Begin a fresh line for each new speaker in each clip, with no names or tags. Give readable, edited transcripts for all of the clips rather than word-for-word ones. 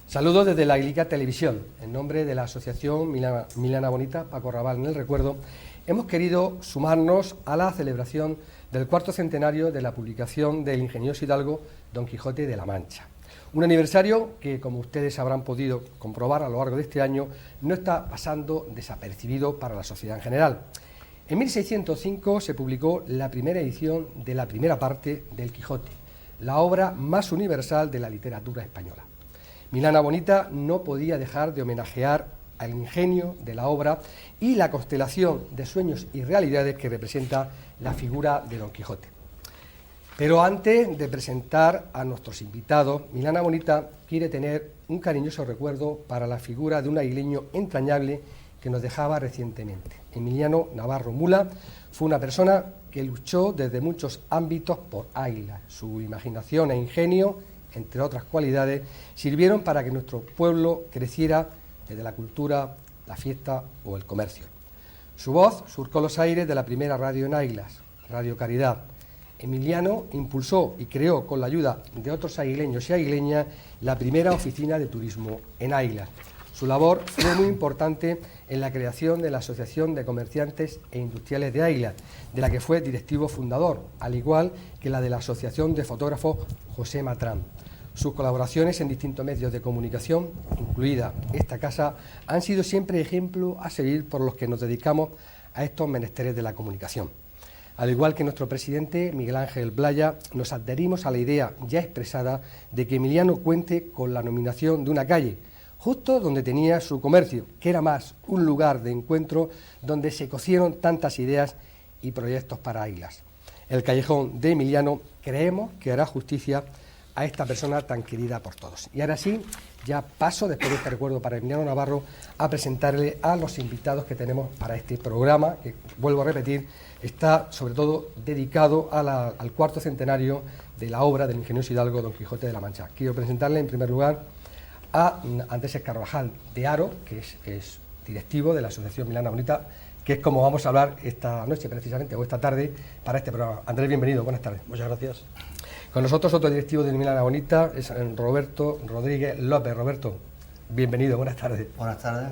Saludos desde la Glica Televisión. En nombre de la Asociación Milana Bonita, Paco Raval en el recuerdo, hemos querido sumarnos a la celebración del cuarto centenario de la publicación del ingenioso hidalgo Don Quijote de la Mancha. Un aniversario que, como ustedes habrán podido comprobar a lo largo de este año, no está pasando desapercibido para la sociedad en general. En 1605 se publicó la primera edición de la primera parte del Quijote, la obra más universal de la literatura española. Milana Bonita no podía dejar de homenajear al ingenio de la obra y la constelación de sueños y realidades que representa la figura de Don Quijote. Pero antes de presentar a nuestros invitados, Milana Bonita quiere tener un cariñoso recuerdo para la figura de un aguileño entrañable que nos dejaba recientemente. Emiliano Navarro Mula fue una persona que luchó desde muchos ámbitos por Águila. Su imaginación e ingenio, entre otras cualidades, sirvieron para que nuestro pueblo creciera desde la cultura, la fiesta o el comercio. Su voz surcó los aires de la primera radio en Águilas, Radio Caridad. Emiliano impulsó y creó, con la ayuda de otros aguileños y aguileñas, la primera oficina de turismo en Águilas. Su labor fue muy importante en la creación de la Asociación de Comerciantes e Industriales de Águilas, de la que fue directivo fundador, al igual que la de la Asociación de Fotógrafos José Matrán. Sus colaboraciones en distintos medios de comunicación, incluida esta casa, han sido siempre ejemplo a seguir por los que nos dedicamos a estos menesteres de la comunicación. Al igual que nuestro presidente, Miguel Ángel Blaya, nos adherimos a la idea ya expresada de que Emiliano cuente con la nominación de una calle, justo donde tenía su comercio, que era más un lugar de encuentro donde se cocieron tantas ideas y proyectos para Águilas. El callejón de Emiliano creemos que hará justicia a esta persona tan querida por todos. Y ahora sí, ya paso, después de este recuerdo para Emiliano Navarro, a presentarle a los invitados que tenemos para este programa, que, vuelvo a repetir, está sobre todo dedicado al cuarto centenario de la obra del ingenioso hidalgo Don Quijote de la Mancha. Quiero presentarle en primer lugar a Andrés Carvajal de Haro, que es directivo de la Asociación Milana Bonita, que es como vamos a hablar esta noche precisamente, o esta tarde, para este programa. Andrés, bienvenido, buenas tardes.
Muchas gracias.
Con nosotros otro directivo de Milana Bonita es Roberto Rodríguez López. Roberto, bienvenido, buenas tardes.
Buenas tardes.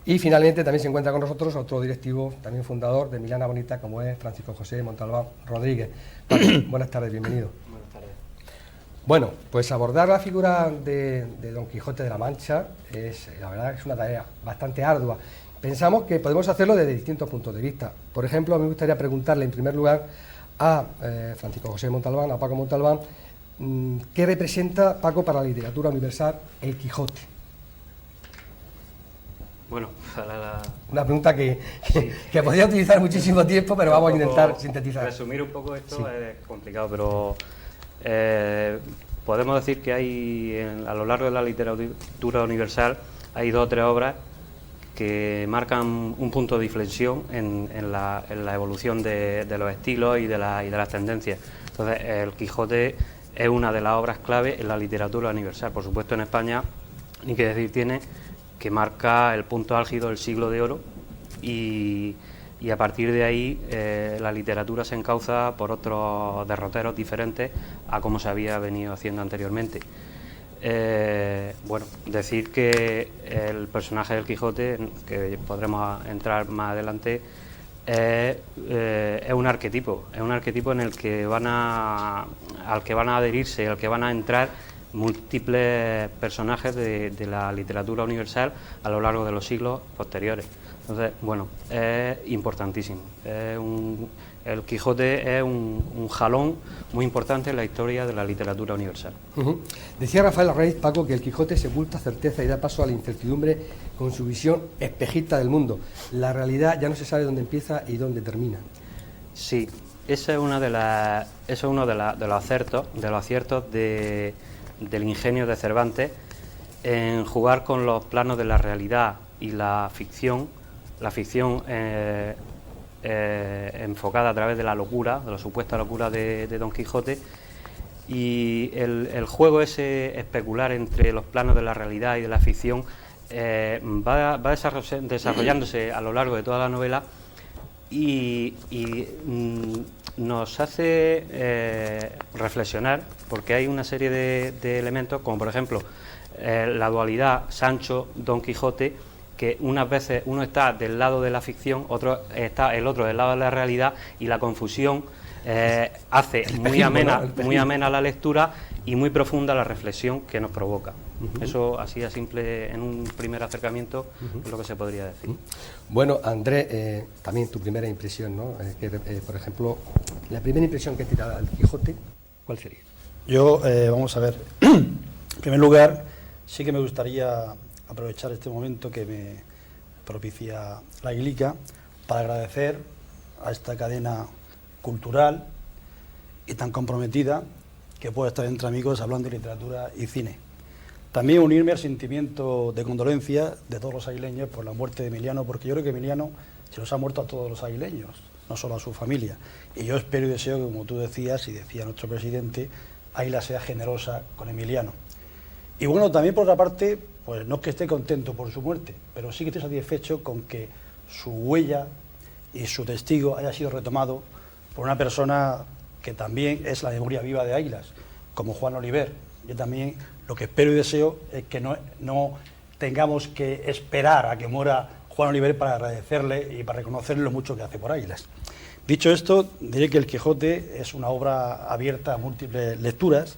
Y finalmente también se encuentra con nosotros otro directivo, también fundador de Milana Bonita, como es Francisco José Montalbán Rodríguez. Buenas tardes, bienvenido.
Buenas tardes.
Bueno, pues abordar la figura de Don Quijote de la Mancha la verdad, es una tarea bastante ardua. Pensamos que podemos hacerlo desde distintos puntos de vista. Por ejemplo, a mí me gustaría preguntarle en primer lugar a Francisco José Montalbán, a Paco Montalbán, ¿qué representa, Paco, para la literatura universal el Quijote?
Bueno,
una pregunta que podría utilizar muchísimo tiempo, pero vamos a intentar sintetizar.
Resumir un poco esto sí. Es complicado, pero podemos decir que hay, a lo largo de la literatura universal, hay 2 o 3 obras que marcan un punto de inflexión en la evolución de los estilos y de las tendencias. Entonces, el Quijote es una de las obras clave en la literatura universal. Por supuesto, en España, ni que decir tiene, que marca el punto álgido del siglo de oro y a partir de ahí la literatura se encauza por otros derroteros diferentes a como se había venido haciendo anteriormente. Bueno, decir que el personaje del Quijote, que podremos entrar más adelante, es un arquetipo en el que al que van a adherirse, al que van a entrar múltiples personajes de la literatura universal a lo largo de los siglos posteriores. Entonces, bueno, es importantísimo. El Quijote es un jalón muy importante en la historia de la literatura universal.
Decía Rafael Arraiz, Paco, que el Quijote sepulta certeza y da paso a la incertidumbre con su visión espejista del mundo. La realidad ya no se sabe dónde empieza y dónde termina.
Sí, ese es uno de los aciertos del ingenio de Cervantes en jugar con los planos de la realidad y la ficción enfocada a través de la locura, de la supuesta locura de Don Quijote, y el juego ese especular entre los planos de la realidad y de la ficción va desarrollándose a lo largo de toda la novela y nos hace reflexionar, porque hay una serie de elementos, como por ejemplo la dualidad Sancho-Don Quijote, que unas veces uno está del lado de la ficción, el otro del lado de la realidad, y la confusión hace muy amena la lectura y muy profunda la reflexión que nos provoca. Eso, así a simple, en un primer acercamiento, es lo que se podría decir.
Bueno, Andrés, también tu primera impresión, ¿no? Por ejemplo, la primera impresión que te da el Quijote, ¿cuál sería?
Yo, vamos a ver, en primer lugar, sí que me gustaría aprovechar este momento que me propicia la Ilica para agradecer a esta cadena cultural y tan comprometida que puede estar entre amigos hablando de literatura y cine. También unirme al sentimiento de condolencia de todos los aguileños por la muerte de Emiliano, porque yo creo que Emiliano se nos ha muerto a todos los aguileños, no solo a su familia. Y yo espero y deseo que, como tú decías y decía nuestro presidente, Águila sea generosa con Emiliano. Y bueno, también por otra parte, pues no es que esté contento por su muerte, pero sí que estoy satisfecho con que su huella y su testigo haya sido retomado por una persona que también es la memoria viva de Águilas, como Juan Oliver. Yo también lo que espero y deseo es que no tengamos que esperar a que muera Juan Oliver para agradecerle y para reconocerle lo mucho que hace por Águilas. Dicho esto, diré que El Quijote es una obra abierta a múltiples lecturas.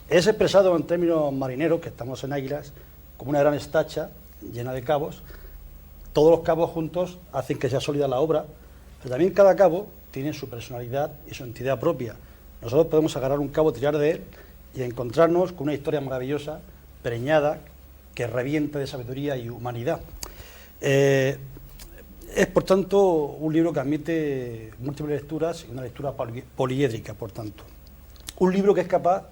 Es expresado en términos marineros, que estamos en Águilas, como una gran estacha llena de cabos. Todos los cabos juntos hacen que sea sólida la obra, pero también cada cabo tiene su personalidad y su entidad propia. Nosotros podemos agarrar un cabo, tirar de él y encontrarnos con una historia maravillosa, preñada, que reviente de sabiduría y humanidad. Es, por tanto, un libro que admite múltiples lecturas y una lectura poliédrica, por tanto. Un libro que es capaz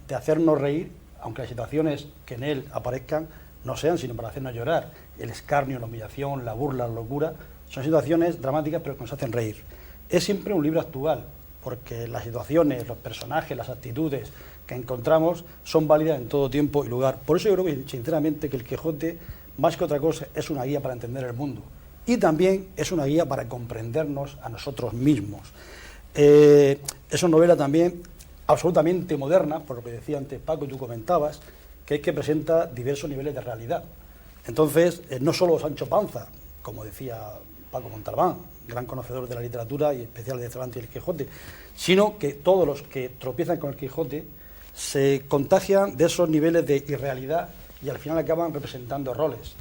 de hacernos reír, aunque las situaciones que en él aparezcan no sean sino para hacernos llorar. El escarnio, la humillación, la burla, la locura, son situaciones dramáticas pero que nos hacen reír. Es siempre un libro actual, porque las situaciones, los personajes, las actitudes que encontramos son válidas en todo tiempo y lugar. Por eso yo creo que, sinceramente, que El Quijote, más que otra cosa, es una guía para entender el mundo. Y también es una guía para comprendernos a nosotros mismos. Es una novela también absolutamente moderna, por lo que decía antes Paco y tú comentabas, que es que presenta diversos niveles de realidad. Entonces, no solo Sancho Panza, como decía Paco Montalbán, gran conocedor de la literatura y especial de Cervantes y El Quijote, sino que todos los que tropiezan con El Quijote se contagian de esos niveles de irrealidad y al final acaban representando roles.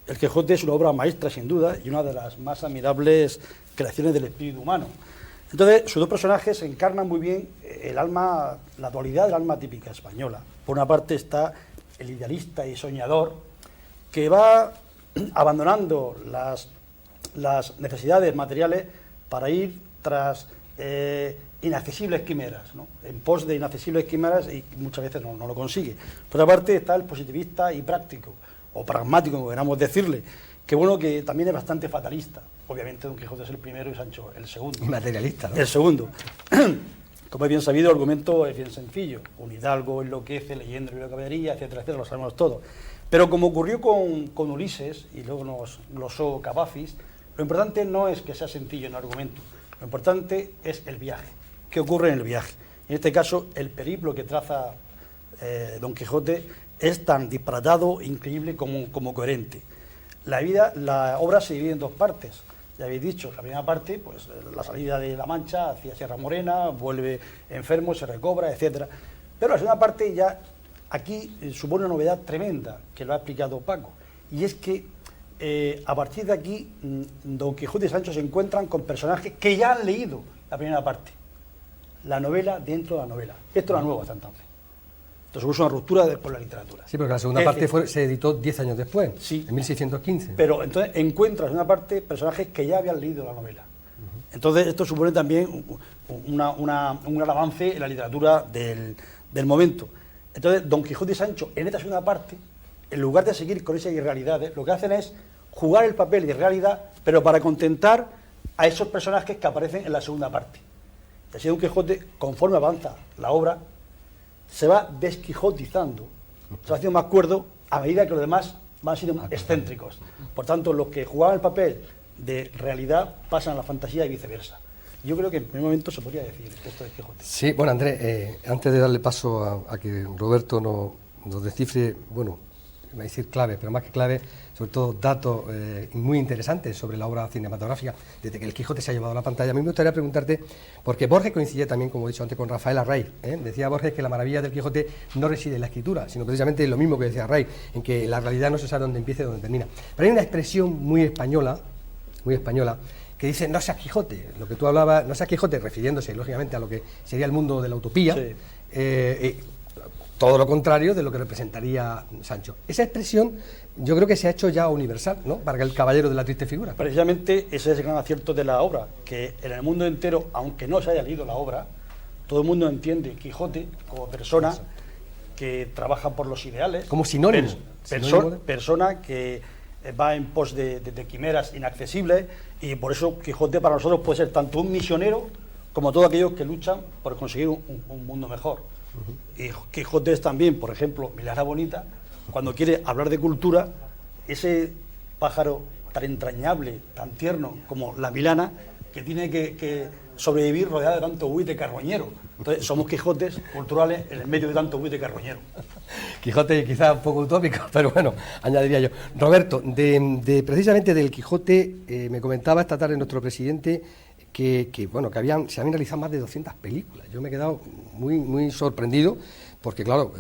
El Quijote es una obra maestra, sin duda, y una de las más admirables creaciones del espíritu humano. Entonces, sus dos personajes encarnan muy bien el alma, la dualidad del alma típica española. Por una parte está el idealista y soñador, que va abandonando las necesidades materiales para ir tras inaccesibles quimeras, ¿no? En pos de inaccesibles quimeras, y muchas veces no lo consigue. Por otra parte está el positivista y práctico, o pragmático, como queramos decirle, que bueno, que también es bastante fatalista. Obviamente Don Quijote es el primero y Sancho el segundo.
Y materialista, ¿no?
El segundo. Como es bien sabido, el argumento es bien sencillo. Un hidalgo enloquece leyendo el libro de caballería, etcétera, etcétera, lo sabemos todos. Pero como ocurrió con Ulises, y luego nos glosó Cavafis, lo importante no es que sea sencillo en el argumento, lo importante es el viaje. ¿Qué ocurre en el viaje? En este caso, el periplo que traza Don Quijote es tan disparatado, increíble como coherente. La obra se divide en dos partes. Ya habéis dicho, la primera parte, pues la salida de La Mancha hacia Sierra Morena, vuelve enfermo, se recobra, etcétera. Pero la segunda parte ya aquí supone una novedad tremenda, que lo ha explicado Paco, y es que a partir de aquí Don Quijote y Sancho se encuentran con personajes que ya han leído la primera parte, la novela dentro de la novela. Esto era nuevo hasta entonces. Entonces hubo una ruptura con la literatura.
Sí, porque la segunda parte se editó 10 años después, sí, en 1615.
Pero entonces encuentras en una parte personajes que ya habían leído la novela. Entonces esto supone también un gran avance en la literatura del momento. Entonces Don Quijote y Sancho, en esta segunda parte, en lugar de seguir con esas irrealidades, lo que hacen es jugar el papel de realidad, pero para contentar a esos personajes que aparecen en la segunda parte. Y así Don Quijote, conforme avanza la obra, se va desquijotizando, se va haciendo más cuerdo a medida que los demás van siendo excéntricos. Por tanto, los que jugaban el papel de realidad pasan a la fantasía y viceversa. Yo creo que en primer momento se podría decir esto de Quijote.
Sí, bueno, Andrés, antes de darle paso a que Roberto nos descifre, bueno, iba a decir clave, pero más que clave, sobre todo datos muy interesantes sobre la obra cinematográfica, desde que el Quijote se ha llevado a la pantalla. A mí me gustaría preguntarte, porque Borges coincide también, como he dicho antes, con Rafael Arraiz, ¿eh? Decía Borges que la maravilla del Quijote no reside en la escritura, sino precisamente en lo mismo que decía Arraiz, en que la realidad no se sabe dónde empieza y dónde termina. Pero hay una expresión muy española, que dice no seas Quijote, lo que tú hablabas, no seas Quijote, refiriéndose lógicamente a lo que sería el mundo de la utopía, sí. Todo lo contrario de lo que representaría Sancho. Esa expresión yo creo que se ha hecho ya universal, ¿no? Para el caballero de la triste figura.
Precisamente ese es el gran acierto de la obra, que en el mundo entero, aunque no se haya leído la obra, todo el mundo entiende Quijote como persona que trabaja por los ideales,
como sinónimo,
persona que va en pos de quimeras inaccesibles, y por eso Quijote para nosotros puede ser tanto un misionero como todos aquellos que luchan por conseguir un mundo mejor. Y Quijote es también, por ejemplo, Milana Bonita, cuando quiere hablar de cultura, ese pájaro tan entrañable, tan tierno como la milana, que tiene que sobrevivir rodeada de tanto buitre carroñero. Entonces somos Quijotes culturales en el medio de tanto buitre carroñero.
Quijote quizás un poco utópico, pero bueno, añadiría yo. Roberto, precisamente del Quijote, me comentaba esta tarde nuestro presidente que se habían realizado más de 200 películas. Yo me he quedado muy sorprendido, porque claro,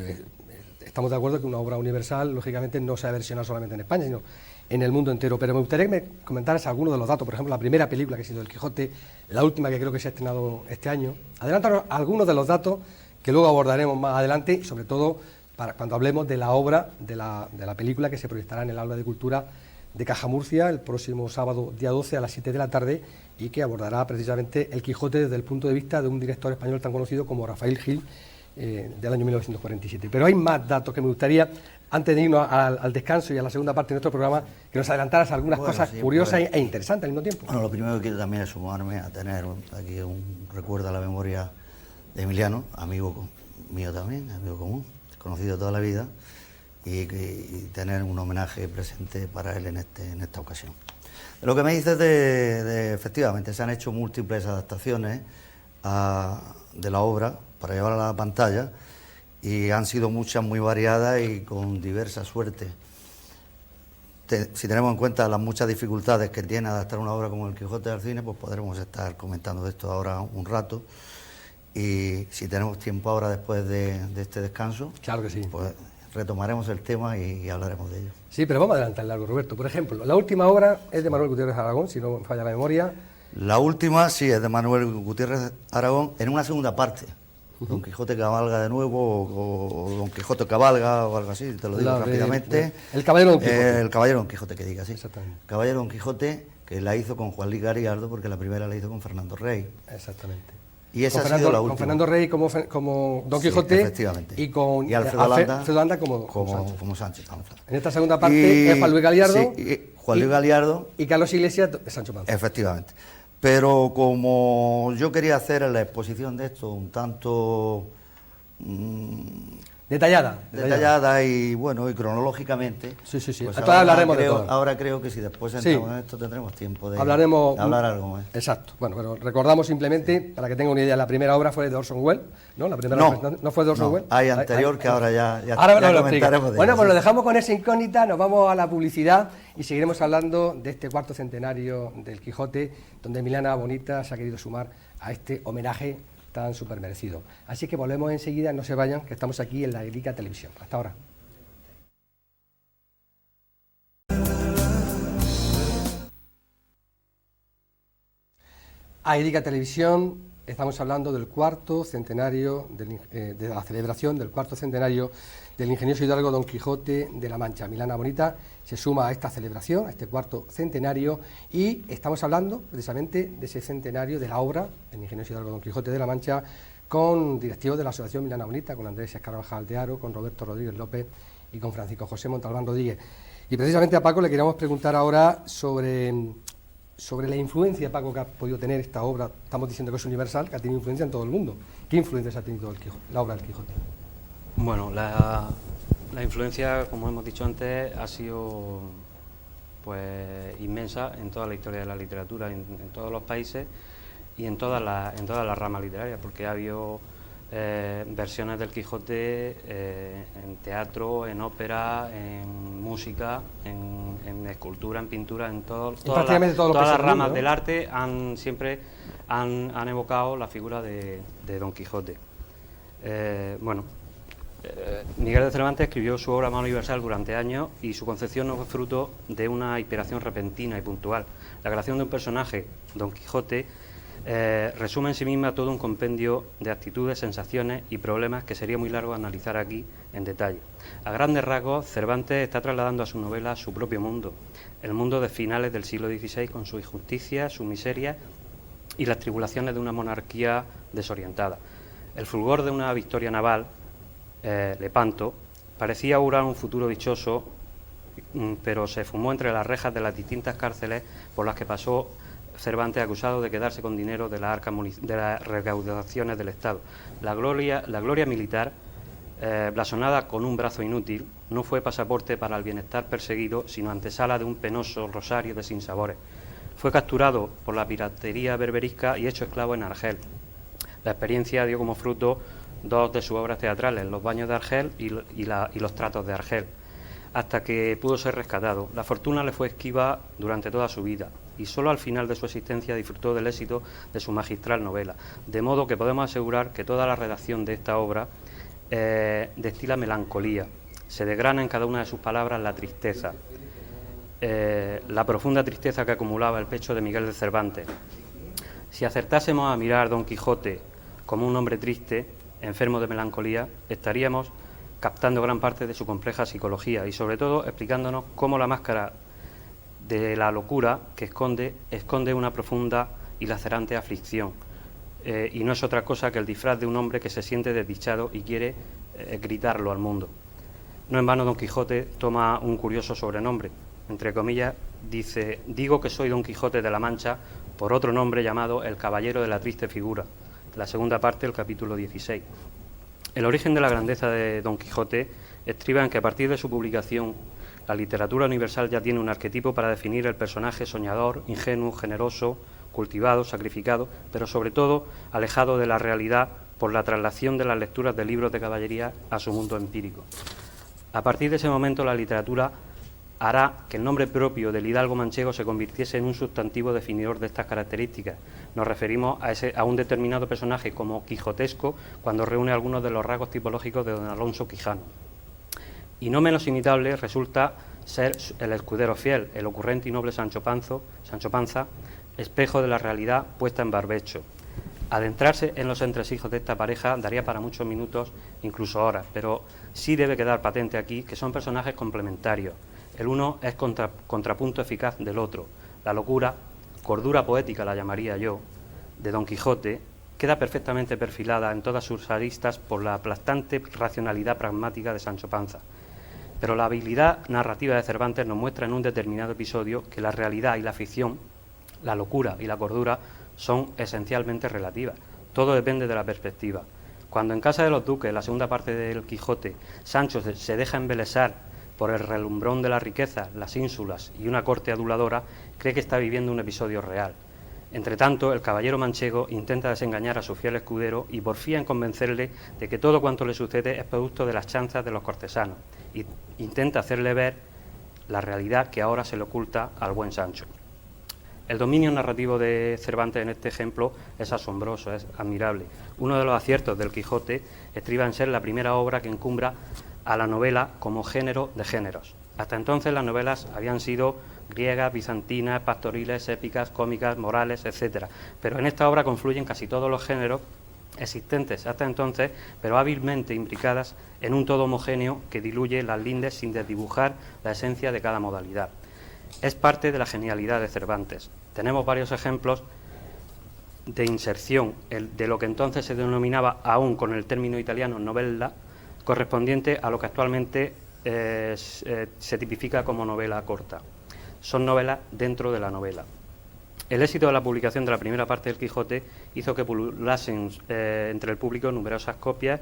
estamos de acuerdo que una obra universal, lógicamente, no se ha versionado solamente en España, sino en el mundo entero. Pero me gustaría que me comentaras algunos de los datos, por ejemplo, la primera película que ha sido El Quijote, la última que creo que se ha estrenado este año. Adelántanos algunos de los datos que luego abordaremos más adelante, y sobre todo para cuando hablemos de la obra, de la película que se proyectará en el Aula de Cultura de Caja Murcia el próximo sábado, día 12, a las 7 de la tarde, y que abordará precisamente el Quijote desde el punto de vista de un director español tan conocido como Rafael Gil, del año 1947. Pero hay más datos que me gustaría, antes de irnos al descanso y a la segunda parte de nuestro programa, que nos adelantaras algunas cosas curiosas e interesantes al mismo tiempo.
Bueno, lo primero que quiero también es sumarme a tener aquí un recuerdo a la memoria de Emiliano, amigo mío también, amigo común, conocido toda la vida, y tener un homenaje presente para él en esta ocasión. Lo que me dices efectivamente, se han hecho múltiples adaptaciones de la obra para llevarla a la pantalla, y han sido muchas muy variadas y con diversa suerte. Si tenemos en cuenta las muchas dificultades que tiene adaptar una obra como El Quijote al cine, pues podremos estar comentando de esto ahora un rato, y si tenemos tiempo ahora después de este descanso,
claro que sí,
pues retomaremos el tema y hablaremos de ello.
Sí, pero vamos a adelantar algo, Roberto. Por ejemplo, la última obra es de Manuel Gutiérrez Aragón, si no me falla la memoria.
La última, sí, es de Manuel Gutiérrez Aragón, en una segunda parte. Don Quijote cabalga de nuevo, o Don Quijote cabalga, o algo así, te lo digo rápidamente.
El Caballero Don Quijote.
El Caballero Don Quijote, que diga así.
Exactamente.
Caballero Don Quijote, que la hizo con Juan Luis Galiardo, porque la primera la hizo con Fernando Rey.
Exactamente.
Y esa ha sido la última.
Con Fernando Rey como Don Quijote,
sí, efectivamente.
y
Alfredo Landa
como
Sancho.
En esta segunda parte es Juan Luis Galiardo.
Sí, Juan Luis Galiardo.
Y Carlos Iglesias, Sancho Panza.
Efectivamente. Pero como yo quería hacer en la exposición de esto un tanto detallada y bueno, y cronológicamente.
Sí.
Pues
ahora hablaremos de todo.
Ahora creo que si después entramos en esto tendremos tiempo de hablar algo más.
Exacto. Bueno, pero recordamos simplemente, para que tengan una idea, la primera obra fue de Orson Welles, ¿no? La primera no fue de Orson Welles.
Hay anterior que ahora ya
comentaremos de Bueno, pues lo dejamos con esa incógnita, nos vamos a la publicidad y seguiremos hablando de este cuarto centenario del Quijote, donde Milana Bonita se ha querido sumar a este homenaje tan súper merecido. Así que volvemos enseguida, no se vayan, que estamos aquí en la Glica Televisión. Hasta ahora. A Glica Televisión estamos hablando del cuarto centenario, de la celebración del cuarto centenario del ingenioso hidalgo Don Quijote de la Mancha. Milana Bonita se suma a esta celebración, a este cuarto centenario, y estamos hablando precisamente de ese centenario de la obra del ingenioso hidalgo Don Quijote de la Mancha, con directivos de la Asociación Milana Bonita, con Andrés Escarabajal de Aro, con Roberto Rodríguez López y con Francisco José Montalbán Rodríguez. Y precisamente a Paco le queríamos preguntar ahora sobre la influencia, Paco, que ha podido tener esta obra. Estamos diciendo que es universal, que ha tenido influencia en todo el mundo. ¿Qué influencias ha tenido la obra del Quijote?
Bueno, la influencia, como hemos dicho antes, ha sido pues inmensa en toda la historia de la literatura, en todos los países y en todas las ramas literarias, porque ha habido versiones del Quijote en teatro, en ópera, en música, en escultura, en pintura, en todas las ramas del arte siempre han evocado la figura de Don Quijote. Miguel de Cervantes escribió su obra más universal durante años y su concepción no fue fruto de una inspiración repentina y puntual. La creación de un personaje, Don Quijote, resume en sí misma todo un compendio de actitudes, sensaciones y problemas que sería muy largo analizar aquí en detalle. A grandes rasgos, Cervantes está trasladando a su novela su propio mundo, el mundo de finales del siglo XVI, con su injusticia, su miseria y las tribulaciones de una monarquía desorientada. El fulgor de una victoria naval, Lepanto, parecía augurar un futuro dichoso, pero se fumó entre las rejas de las distintas cárceles por las que pasó Cervantes, acusado de quedarse con dinero de las recaudaciones del Estado. La gloria militar, blasonada con un brazo inútil, no fue pasaporte para el bienestar perseguido, sino antesala de un penoso rosario de sinsabores. Fue capturado por la piratería berberisca y hecho esclavo en Argel. La experiencia dio como fruto dos de sus obras teatrales, Los baños de Argel y Los tratos de Argel, hasta que pudo ser rescatado. La fortuna le fue esquiva durante toda su vida y solo al final de su existencia disfrutó del éxito de su magistral novela, de modo que podemos asegurar que toda la redacción de esta obra destila melancolía, se desgrana en cada una de sus palabras la tristeza, la profunda tristeza que acumulaba el pecho de Miguel de Cervantes. Si acertásemos a mirar a Don Quijote como un hombre triste, enfermo de melancolía, estaríamos captando gran parte de su compleja psicología y sobre todo explicándonos cómo la máscara de la locura que esconde una profunda y lacerante aflicción, y no es otra cosa que el disfraz de un hombre que se siente desdichado y quiere gritarlo al mundo. No en vano Don Quijote toma un curioso sobrenombre, entre comillas dice: digo que soy Don Quijote de la Mancha por otro nombre llamado el Caballero de la Triste Figura, la segunda parte del capítulo 16. El origen de la grandeza de Don Quijote estriba en que a partir de su publicación la literatura universal ya tiene un arquetipo para definir el personaje soñador, ingenuo, generoso, cultivado, sacrificado, pero sobre todo alejado de la realidad por la traslación de las lecturas de libros de caballería a su mundo empírico. A partir de ese momento la literatura hará que el nombre propio del hidalgo manchego se convirtiese en un sustantivo definidor de estas características. Nos referimos a un determinado personaje como quijotesco cuando reúne algunos de los rasgos tipológicos de don Alonso Quijano. Y no menos imitable resulta ser el escudero fiel, el ocurrente y noble Sancho Panza, espejo de la realidad puesta en barbecho. Adentrarse en los entresijos de esta pareja daría para muchos minutos, incluso horas, pero sí debe quedar patente aquí que son personajes complementarios. El uno es contrapunto eficaz del otro. La locura, cordura poética la llamaría yo, de Don Quijote, queda perfectamente perfilada en todas sus aristas por la aplastante racionalidad pragmática de Sancho Panza. Pero la habilidad narrativa de Cervantes nos muestra en un determinado episodio que la realidad y la ficción, la locura y la cordura son esencialmente relativas. Todo depende de la perspectiva. Cuando en Casa de los Duques, la segunda parte del Quijote, Sancho se deja embelesar por el relumbrón de la riqueza, las ínsulas y una corte aduladora, cree que está viviendo un episodio real. Entretanto, el caballero manchego intenta desengañar a su fiel escudero y porfía en convencerle de que todo cuanto le sucede es producto de las chanzas de los cortesanos, y intenta hacerle ver la realidad que ahora se le oculta al buen Sancho. El dominio narrativo de Cervantes en este ejemplo es asombroso, es admirable. Uno de los aciertos del Quijote estriba en ser la primera obra que encumbra a la novela como género de géneros. Hasta entonces las novelas habían sido griegas, bizantinas, pastoriles, épicas, cómicas, morales, etc. Pero en esta obra confluyen casi todos los géneros existentes hasta entonces, pero hábilmente imbricadas en un todo homogéneo que diluye las lindes sin desdibujar la esencia de cada modalidad. Es parte de la genialidad de Cervantes. Tenemos varios ejemplos de inserción de lo que entonces se denominaba, aún con el término italiano, novella, correspondiente a lo que actualmente se tipifica como novela corta. Son novelas dentro de la novela. El éxito de la publicación de la primera parte del Quijote hizo que pululasen entre el público numerosas copias,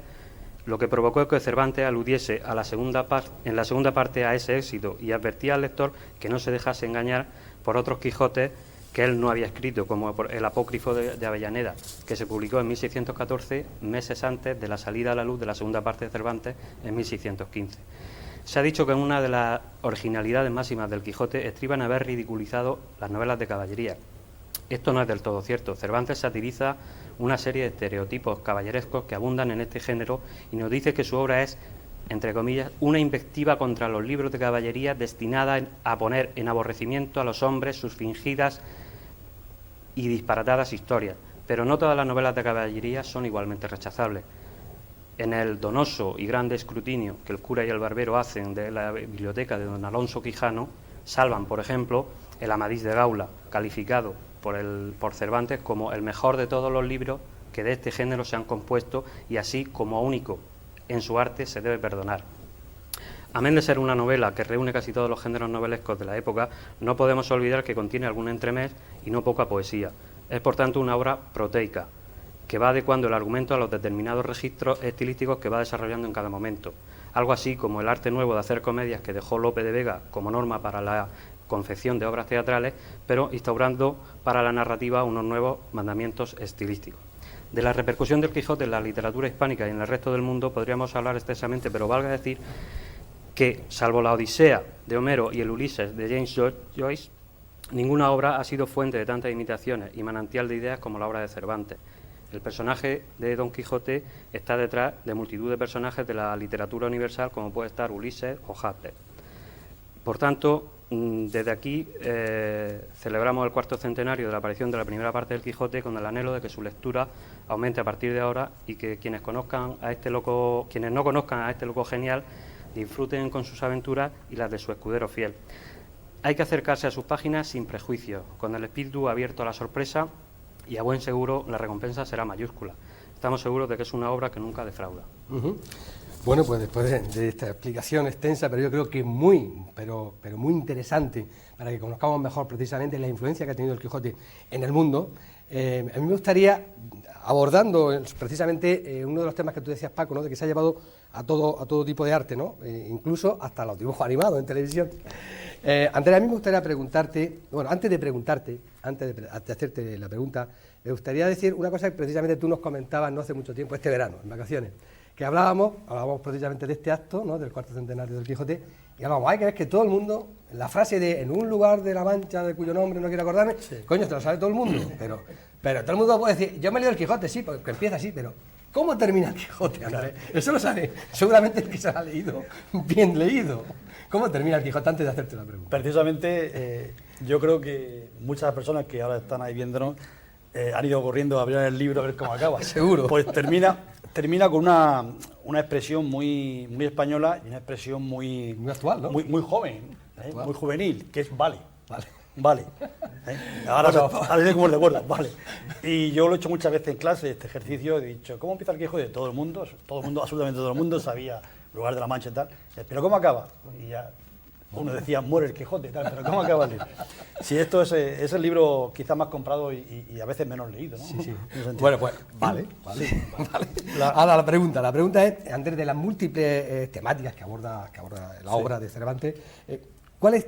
lo que provocó que Cervantes aludiese en la segunda parte a ese éxito y advertía al lector que no se dejase engañar por otros Quijotes que él no había escrito, como el Apócrifo de Avellaneda, que se publicó en 1614, meses antes de la salida a la luz de la segunda parte de Cervantes en 1615. Se ha dicho que una de las originalidades máximas del Quijote estriba en haber ridiculizado las novelas de caballería. Esto no es del todo cierto. Cervantes satiriza una serie de estereotipos caballerescos que abundan en este género y nos dice que su obra es, entre comillas, una invectiva contra los libros de caballería destinada a poner en aborrecimiento a los hombres sus fingidas y disparatadas historias. Pero no todas las novelas de caballería son igualmente rechazables. En el donoso y grande escrutinio que el cura y el barbero hacen de la biblioteca de don Alonso Quijano, salvan, por ejemplo, el Amadís de Gaula, calificado por Cervantes como el mejor de todos los libros que de este género se han compuesto y así como único en su arte se debe perdonar. Amén de ser una novela que reúne casi todos los géneros novelescos de la época, no podemos olvidar que contiene algún entremés y no poca poesía. Es por tanto una obra proteica, que va adecuando el argumento a los determinados registros estilísticos que va desarrollando en cada momento. Algo así como el arte nuevo de hacer comedias que dejó Lope de Vega como norma para la confección de obras teatrales, pero instaurando para la narrativa unos nuevos mandamientos estilísticos. De la repercusión del Quijote en la literatura hispánica y en el resto del mundo podríamos hablar extensamente, pero valga decir que, salvo la Odisea de Homero y el Ulises de James Joyce, ninguna obra ha sido fuente de tantas imitaciones y manantial de ideas como la obra de Cervantes. El personaje de Don Quijote está detrás de multitud de personajes de la literatura universal, como puede estar Ulises o Hamlet. Por tanto, desde aquí celebramos el cuarto centenario de la aparición de la primera parte del Quijote con el anhelo de que su lectura aumente a partir de ahora y que quienes no conozcan a este loco genial disfruten con sus aventuras y las de su escudero fiel. Hay que acercarse a sus páginas sin prejuicios, con el espíritu abierto a la sorpresa, y a buen seguro la recompensa será mayúscula. Estamos seguros de que es una obra que nunca defrauda.
Bueno, pues después de esta explicación extensa, pero yo creo que muy interesante, para que conozcamos mejor precisamente la influencia que ha tenido el Quijote en el mundo, a mí me gustaría, abordando precisamente uno de los temas que tú decías, Paco, ¿no?, de que se ha llevado a todo tipo de arte, ¿no?, incluso hasta los dibujos animados en televisión. Andrea, a mí me gustaría preguntarte, bueno, antes de hacerte la pregunta, me gustaría decir una cosa que precisamente tú nos comentabas no hace mucho tiempo, este verano, en vacaciones, que hablábamos precisamente de este acto, ¿no?, del cuarto centenario del Quijote, y hablábamos, hay que ver que todo el mundo, la frase de en un lugar de la Mancha de cuyo nombre no quiero acordarme, sí, coño, te lo sabe todo el mundo, pero todo el mundo puede decir, yo me he leído el Quijote, sí, porque empieza así, pero ¿cómo termina el Quijote, Andrés? Eso lo sabe seguramente el que se lo ha leído, bien leído. ¿Cómo termina el Quijote, antes de hacerte la pregunta?
Precisamente, yo creo que muchas personas que ahora están ahí viéndonos han ido corriendo a abrir el libro a ver cómo acaba.
Seguro.
Pues termina con una expresión muy española y una expresión muy
actual, ¿no?
Muy joven, muy juvenil, que es vale. Ahora viene como de acuerdo, vale. Y yo lo he hecho muchas veces en clase, este ejercicio, he dicho, ¿cómo empieza el Quijote? Todo el mundo, absolutamente todo el mundo sabía lugar de la Mancha y tal, pero ¿cómo acaba? Y ya uno decía, muere el Quijote y tal, pero ¿cómo acaba el libro? Si esto es el libro quizás más comprado y a veces menos leído, ¿no?
Sí. Bueno, pues vale. Ahora la pregunta es, Andrés, de las múltiples temáticas que aborda la obra de Cervantes, ¿cuáles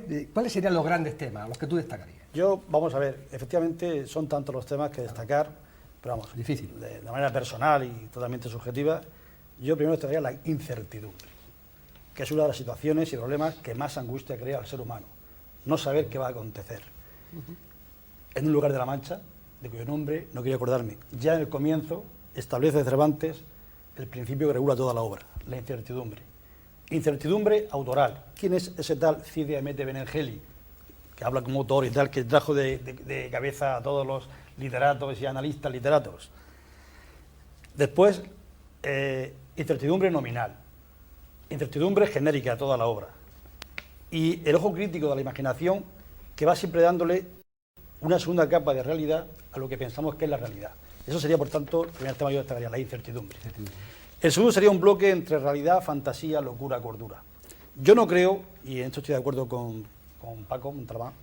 serían los grandes temas, los que tú destacarías?
Vamos a ver, efectivamente son tantos los temas que destacar, pero vamos,
difícil.
De manera personal y totalmente subjetiva, yo primero destacaría la incertidumbre, que es una de las situaciones y problemas que más angustia crea al ser humano, no saber qué va a acontecer. En un lugar de la Mancha, de cuyo nombre no quería acordarme, ya en el comienzo establece Cervantes el principio que regula toda la obra, la incertidumbre. Incertidumbre autoral. ¿Quién es ese tal Cide Hamete Benengeli, que habla como autor y tal, que trajo de cabeza a todos los literatos y analistas literatos? Después, incertidumbre nominal, incertidumbre genérica a toda la obra, y el ojo crítico de la imaginación, que va siempre dándole una segunda capa de realidad a lo que pensamos que es la realidad. Eso sería, por tanto, el primer tema que yo destacaría, la incertidumbre. El segundo sería un bloque entre realidad, fantasía, locura, cordura. Yo no creo, y en esto estoy de acuerdo con Paco Montalbán,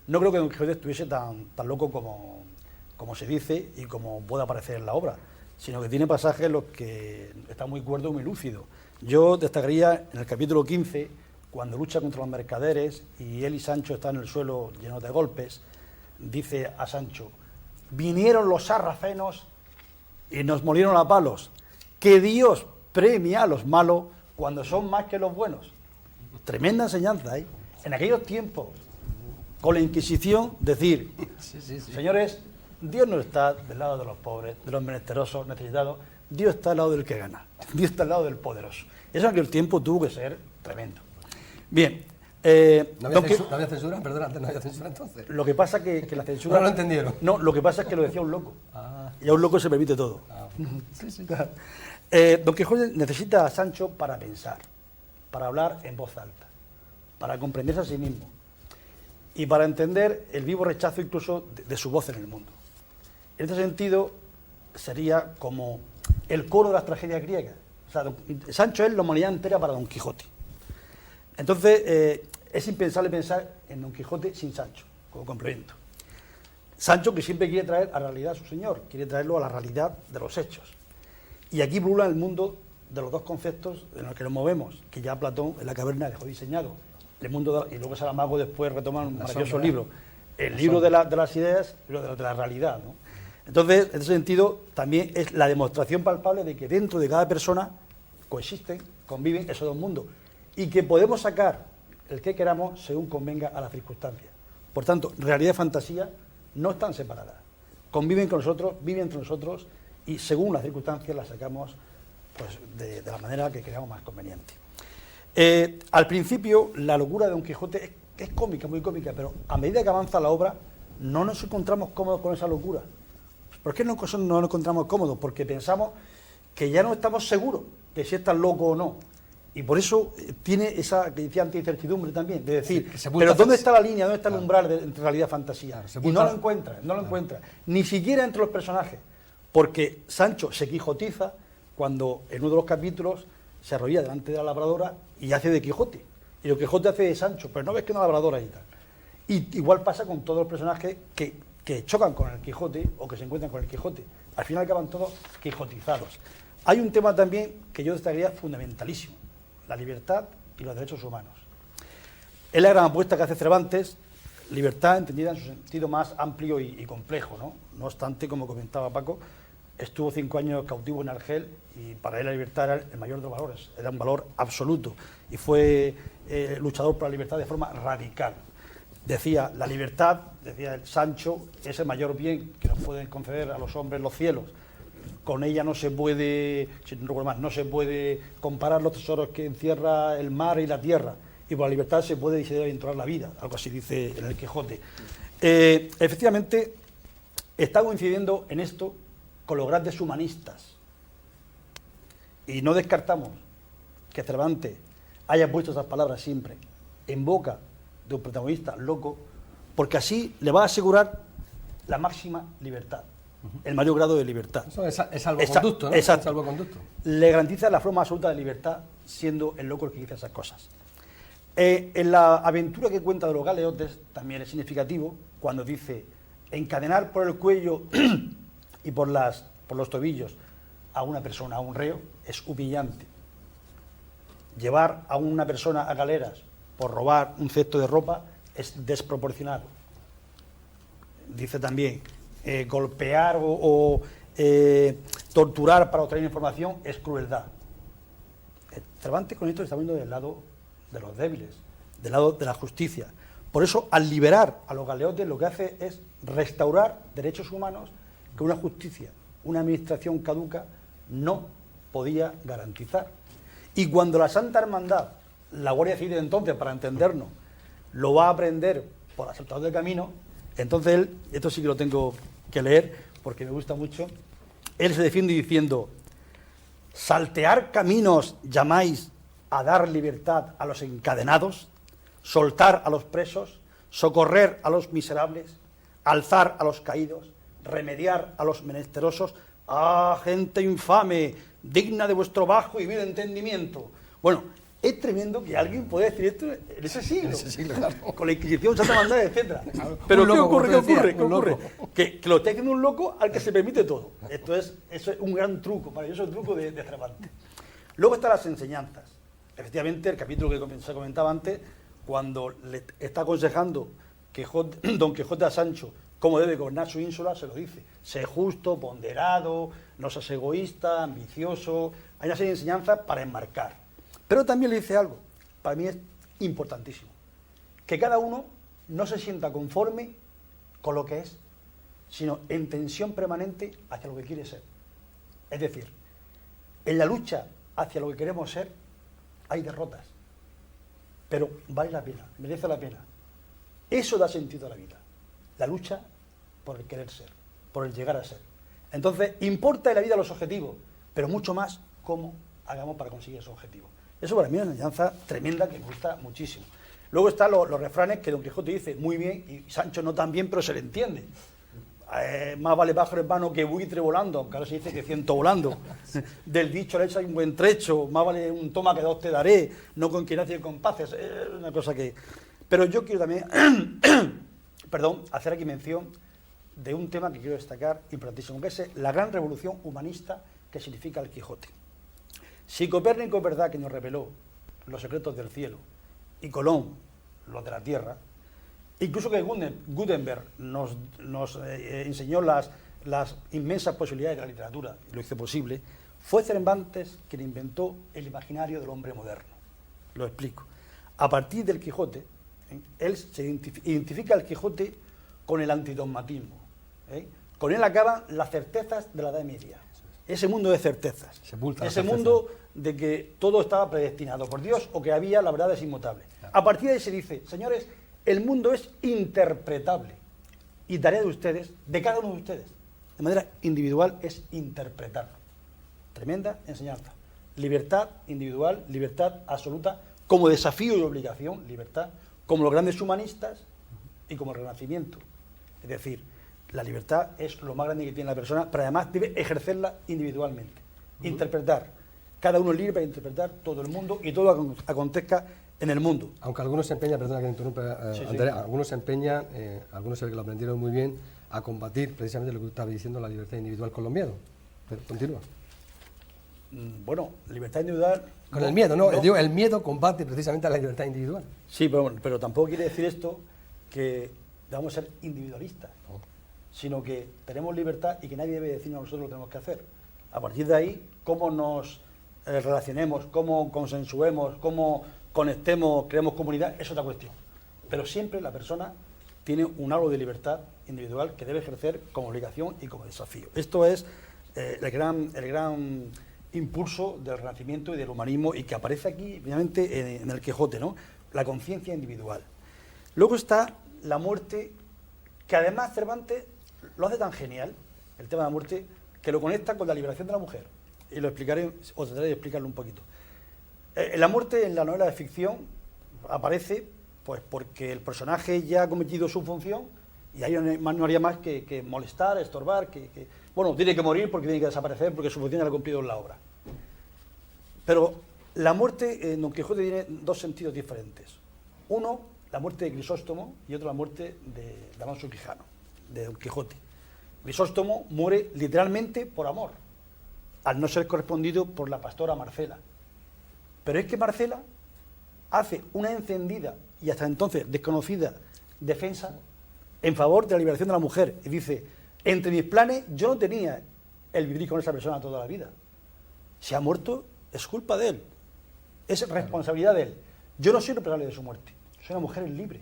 no creo que Don Quijote estuviese tan loco como se dice y como pueda aparecer en la obra, sino que tiene pasajes en los que está muy cuerdo y muy lúcido. Yo destacaría en el capítulo 15, cuando lucha contra los mercaderes y él y Sancho están en el suelo llenos de golpes, dice a Sancho: vinieron los sarracenos y nos molieron a palos. Que Dios premia a los malos cuando son más que los buenos. Tremenda enseñanza, ¿eh? En aquellos tiempos, con la Inquisición, decir, señores, Dios no está del lado de los pobres, de los menesterosos, necesitados. Dios está al lado del que gana. Dios está al lado del poderoso. Eso en aquel tiempo tuvo que ser tremendo. Bien.
¿No había censura? Perdón, antes no había censura entonces.
Lo que pasa que la censura...
No lo entendieron.
No, lo que pasa es que lo decía un loco. Y a un loco se permite todo. Don Quijote necesita a Sancho para pensar, para hablar en voz alta, para comprenderse a sí mismo y para entender el vivo rechazo incluso de su voz en el mundo. En este sentido, sería como el coro de las tragedias griegas. O sea, Sancho es la humanidad entera para Don Quijote. Entonces, es impensable pensar en Don Quijote sin Sancho, como complemento. Sancho, que siempre quiere traer a la realidad a su señor, quiere traerlo a la realidad de los hechos. Y aquí brula el mundo de los dos conceptos en los que nos movemos, que ya Platón en la caverna dejó diseñado. El mundo y luego Saramago después retoma un maravilloso libro. El libro de las ideas y lo de la realidad, ¿no? Entonces, en ese sentido, también es la demostración palpable de que dentro de cada persona coexisten, conviven esos dos mundos, y que podemos sacar el que queramos según convenga a las circunstancias. Por tanto, realidad y fantasía no están separadas. Conviven con nosotros, viven entre nosotros, y según las circunstancias las sacamos pues, de la manera que creamos más conveniente. Al principio, la locura de Don Quijote es cómica, muy cómica, pero a medida que avanza la obra, no nos encontramos cómodos con esa locura. ¿Por qué no nos encontramos cómodos? Porque pensamos que ya no estamos seguros de si estás loco o no. Y por eso tiene esa, que decía antes, incertidumbre también, de decir, pero ¿dónde está la línea, dónde está el umbral entre realidad y fantasía? Y no lo encuentra, no lo encuentra. Ni siquiera entre los personajes, porque Sancho se quijotiza cuando en uno de los capítulos se arrodilla delante de la labradora y hace de Quijote. Y lo Quijote hace de Sancho, pero no ves que una labradora y tal. Y igual pasa con todos los personajes que chocan con el Quijote o que se encuentran con el Quijote. Al final acaban todos quijotizados. Hay un tema también que yo destacaría fundamentalísimo: la libertad y los derechos humanos. Es la gran apuesta que hace Cervantes, libertad entendida en su sentido más amplio y complejo, ¿no? No obstante, como comentaba Paco, estuvo 5 años cautivo en Argel y para él la libertad era el mayor de los valores, era un valor absoluto y fue luchador por la libertad de forma radical. Decía, la libertad, decía el Sancho, es el mayor bien que nos pueden conceder a los hombres los cielos. Con ella no se puede, si no recuerdo más, no se puede comparar los tesoros que encierra el mar y la tierra. Y por la libertad se puede y se debe aventurar la vida, algo así dice en el Quijote. Efectivamente, está coincidiendo en esto con los grandes humanistas. Y no descartamos que Cervantes haya puesto esas palabras siempre en boca de un protagonista loco, porque así le va a asegurar la máxima libertad, el mayor grado de libertad.
Eso es salvoconducto, ¿no?
Exacto.
Salvoconducto.
Le garantiza la forma absoluta de libertad, siendo el loco el que dice esas cosas. En la aventura que cuenta de los galeotes, también es significativo, cuando dice, encadenar por el cuello y por los tobillos a una persona, a un reo, es humillante. Llevar a una persona a galeras por robar un cesto de ropa es desproporcionado. Dice también, golpear o torturar para obtener información es crueldad. Cervantes con esto está viendo del lado de los débiles, del lado de la justicia. Por eso, al liberar a los galeotes, lo que hace es restaurar derechos humanos que una justicia, una administración caduca no podía garantizar. Y cuando la Santa Hermandad, la Guardia Civil de entonces, para entendernos, lo va a aprender por asaltados de camino, entonces él, esto sí que lo tengo que leer porque me gusta mucho, él se defiende diciendo, saltear caminos llamáis a dar libertad a los encadenados, soltar a los presos, socorrer a los miserables, alzar a los caídos, remediar a los menesterosos. ¡Ah, gente infame, digna de vuestro bajo y vil entendimiento! Bueno, es tremendo que alguien pueda decir esto en ese siglo, claro. Con la Inquisición, Santa Hermandad, etc. Pero ¿qué ocurre? Que lo está diciendo un loco al que se permite todo. Eso es un gran truco, maravilloso truco de Cervantes. Luego están las enseñanzas. Efectivamente, el capítulo que se comentaba antes, cuando le está aconsejando Don Quijote a Sancho cómo debe gobernar su ínsula, se lo dice. Sé justo, ponderado, no seas egoísta, ambicioso. Hay una serie de enseñanzas para enmarcar. Pero también le dice algo, para mí es importantísimo, que cada uno no se sienta conforme con lo que es, sino en tensión permanente hacia lo que quiere ser. Es decir, en la lucha hacia lo que queremos ser, hay derrotas, pero vale la pena, merece la pena. Eso da sentido a la vida, la lucha por el querer ser, por el llegar a ser. Entonces, importa en la vida los objetivos, pero mucho más cómo hagamos para conseguir esos objetivos. Eso para mí es una enseñanza tremenda que me gusta muchísimo. Luego están los refranes que Don Quijote dice muy bien, y Sancho no tan bien, pero se le entiende. Más vale pájaro en vano que buitre volando, aunque ahora se dice que ciento volando. Del dicho al hecho hay un buen trecho, más vale un toma que dos te daré, no con quien nace con paces. Es una cosa que... Pero yo quiero también, perdón, hacer aquí mención de un tema que quiero destacar importantísimo, que es la gran revolución humanista que significa el Quijote. Si Copérnico es verdad que nos reveló los secretos del cielo y Colón los de la tierra, incluso que Gutenberg nos enseñó las inmensas posibilidades de la literatura, y lo hizo posible, fue Cervantes quien inventó el imaginario del hombre moderno. Lo explico. A partir del Quijote, él se identifica el Quijote con el antidogmatismo. Con él acaban las certezas de la Edad Media. Ese mundo de certezas. Ese mundo de que todo estaba predestinado por Dios o que había la verdad es inmutable. A partir de ahí se dice, señores, el mundo es interpretable y tarea de ustedes, de cada uno de ustedes, de manera individual, es interpretarlo. Tremenda enseñanza. Libertad individual, libertad absoluta, como desafío y obligación, libertad, como los grandes humanistas y como el Renacimiento. Es decir, la libertad es lo más grande que tiene la persona, pero además debe ejercerla individualmente. Interpretar. Cada uno es libre para interpretar todo el mundo y todo lo que acontezca en el mundo.
Aunque algunos se empeñan, perdona que te interrumpa,
Sí,
Andrea, algunos se empeñan, algunos que lo aprendieron muy bien, a combatir precisamente lo que tú estabas diciendo, la libertad individual con los miedos. Pero continúa.
Bueno, libertad individual...
Con el miedo, no, digo, el miedo combate precisamente a la libertad individual.
Sí, pero tampoco quiere decir esto que debamos ser individualistas, sino que tenemos libertad y que nadie debe decirnos a nosotros lo que tenemos que hacer. A partir de ahí, cómo nos relacionemos, cómo consensuemos, cómo conectemos, creemos comunidad, es otra cuestión. Pero siempre la persona tiene un halo de libertad individual que debe ejercer como obligación y como desafío. Esto es el gran impulso del Renacimiento y del humanismo y que aparece aquí, finalmente, en el Quijote, ¿no? La conciencia individual. Luego está la muerte, que además Cervantes lo hace tan genial, el tema de la muerte, que lo conecta con la liberación de la mujer. Y lo explicaré, o trataré de explicarlo un poquito. La muerte en la novela de ficción aparece pues porque el personaje ya ha cometido su función y ahí no haría más que molestar, estorbar, bueno, tiene que morir porque tiene que desaparecer porque su función ya la ha cumplido en la obra. Pero la muerte en Don Quijote tiene dos sentidos diferentes. Uno, la muerte de Crisóstomo, y otro, la muerte de Damaso Quijano, de Don Quijote. Crisóstomo muere literalmente por amor, al no ser correspondido por la pastora Marcela. Pero es que Marcela hace una encendida y hasta entonces desconocida defensa en favor de la liberación de la mujer. Y dice, entre mis planes yo no tenía el vivir con esa persona toda la vida. Si ha muerto, es culpa de él. Es responsabilidad de él. Yo no soy responsable de su muerte. Soy una mujer libre.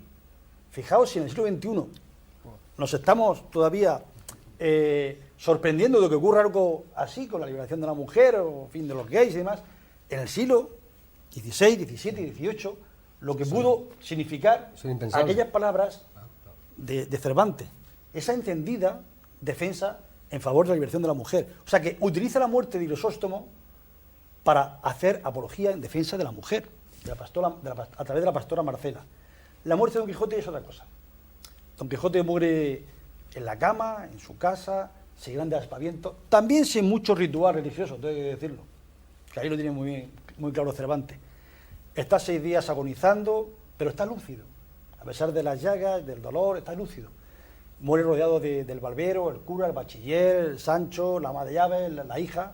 Fijaos si en el siglo XXI nos estamos todavía sorprendiendo de que ocurra algo así con la liberación de la mujer o fin de los gays y demás. En el siglo XVI, XVII y XVIII, lo que pudo significar aquellas palabras de Cervantes, esa encendida defensa en favor de la liberación de la mujer. O sea, que utiliza la muerte de Crisóstomo para hacer apología en defensa de la mujer, a través de la pastora Marcela. La muerte de Don Quijote es otra cosa. Don Quijote muere en la cama, en su casa, sin grandes aspavientos, también sin mucho ritual religioso, tengo que decirlo, que ahí lo tiene muy claro Cervantes. Está 6 días agonizando, pero está lúcido. A pesar de las llagas, del dolor, está lúcido. Muere rodeado del barbero, el cura, el bachiller, el Sancho, la ama de llaves, la hija.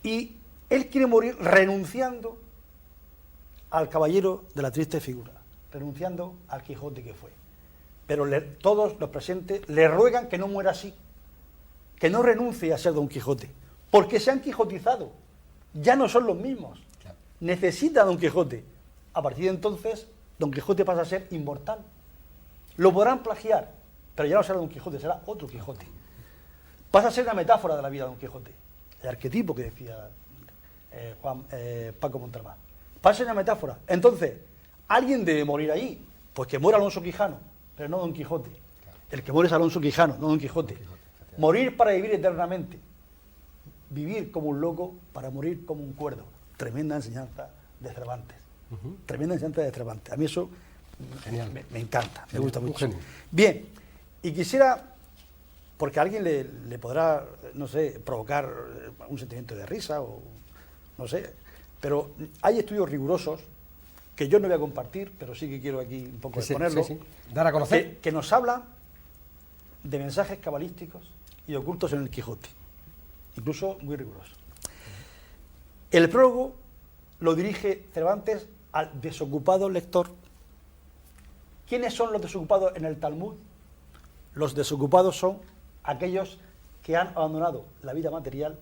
Y él quiere morir renunciando al caballero de la triste figura, renunciando al Quijote que fue. pero todos los presentes le ruegan que no muera así, que no renuncie a ser Don Quijote, porque se han quijotizado, ya no son los mismos, claro. Necesita a Don Quijote. A partir de entonces, Don Quijote pasa a ser inmortal. Lo podrán plagiar, pero ya no será Don Quijote, será otro Quijote. Pasa a ser una metáfora de la vida de Don Quijote, el arquetipo que decía Paco Montalbán. Pasa a ser una metáfora. Entonces, alguien debe morir ahí, pues que muera Alonso Quijano, pero no Don Quijote. Claro. El que muere es Alonso Quijano, no Don Quijote. Morir para vivir eternamente. Vivir como un loco para morir como un cuerdo. Tremenda enseñanza de Cervantes. Tremenda enseñanza de Cervantes. A mí eso me encanta, me gusta mucho. Bien, y quisiera, porque a alguien le podrá, no sé, provocar un sentimiento de risa o no sé, pero hay estudios rigurosos que yo no voy a compartir, pero sí que quiero aquí un poco exponerlo,
dar a conocer,
que nos habla de mensajes cabalísticos y ocultos en el Quijote, incluso muy rigurosos. El prólogo lo dirige Cervantes al desocupado lector. ¿Quiénes son los desocupados en el Talmud? Los desocupados son aquellos que han abandonado la vida material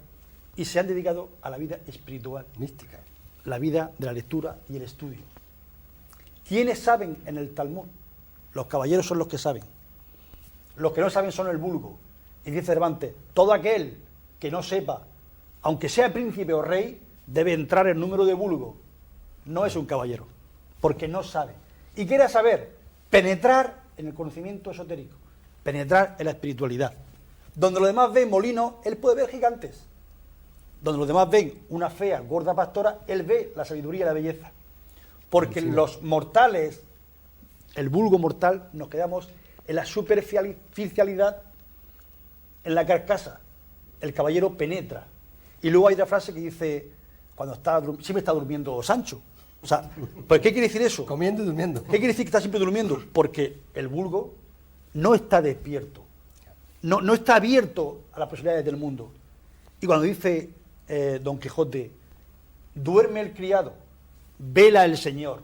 y se han dedicado a la vida espiritual, mística, la vida de la lectura y el estudio. ¿Quiénes saben en el Talmud? Los caballeros son los que saben. Los que no saben son el vulgo. Y dice Cervantes, todo aquel que no sepa, aunque sea príncipe o rey, debe entrar en número de vulgo. No es un caballero, porque no sabe. Y quiere saber, penetrar en el conocimiento esotérico, penetrar en la espiritualidad. Donde los demás ven molinos, él puede ver gigantes. Donde los demás ven una fea, gorda pastora, él ve la sabiduría y la belleza. Porque los mortales, el vulgo mortal, nos quedamos en la superficialidad, en la carcasa. El caballero penetra. Y luego hay otra frase que dice, cuando siempre está durmiendo Sancho. O sea, ¿pues qué quiere decir eso?
Comiendo y durmiendo.
¿Qué quiere decir que está siempre durmiendo? Porque el vulgo no está despierto. No está abierto a las posibilidades del mundo. Y cuando dice Don Quijote, duerme el criado, vela el señor,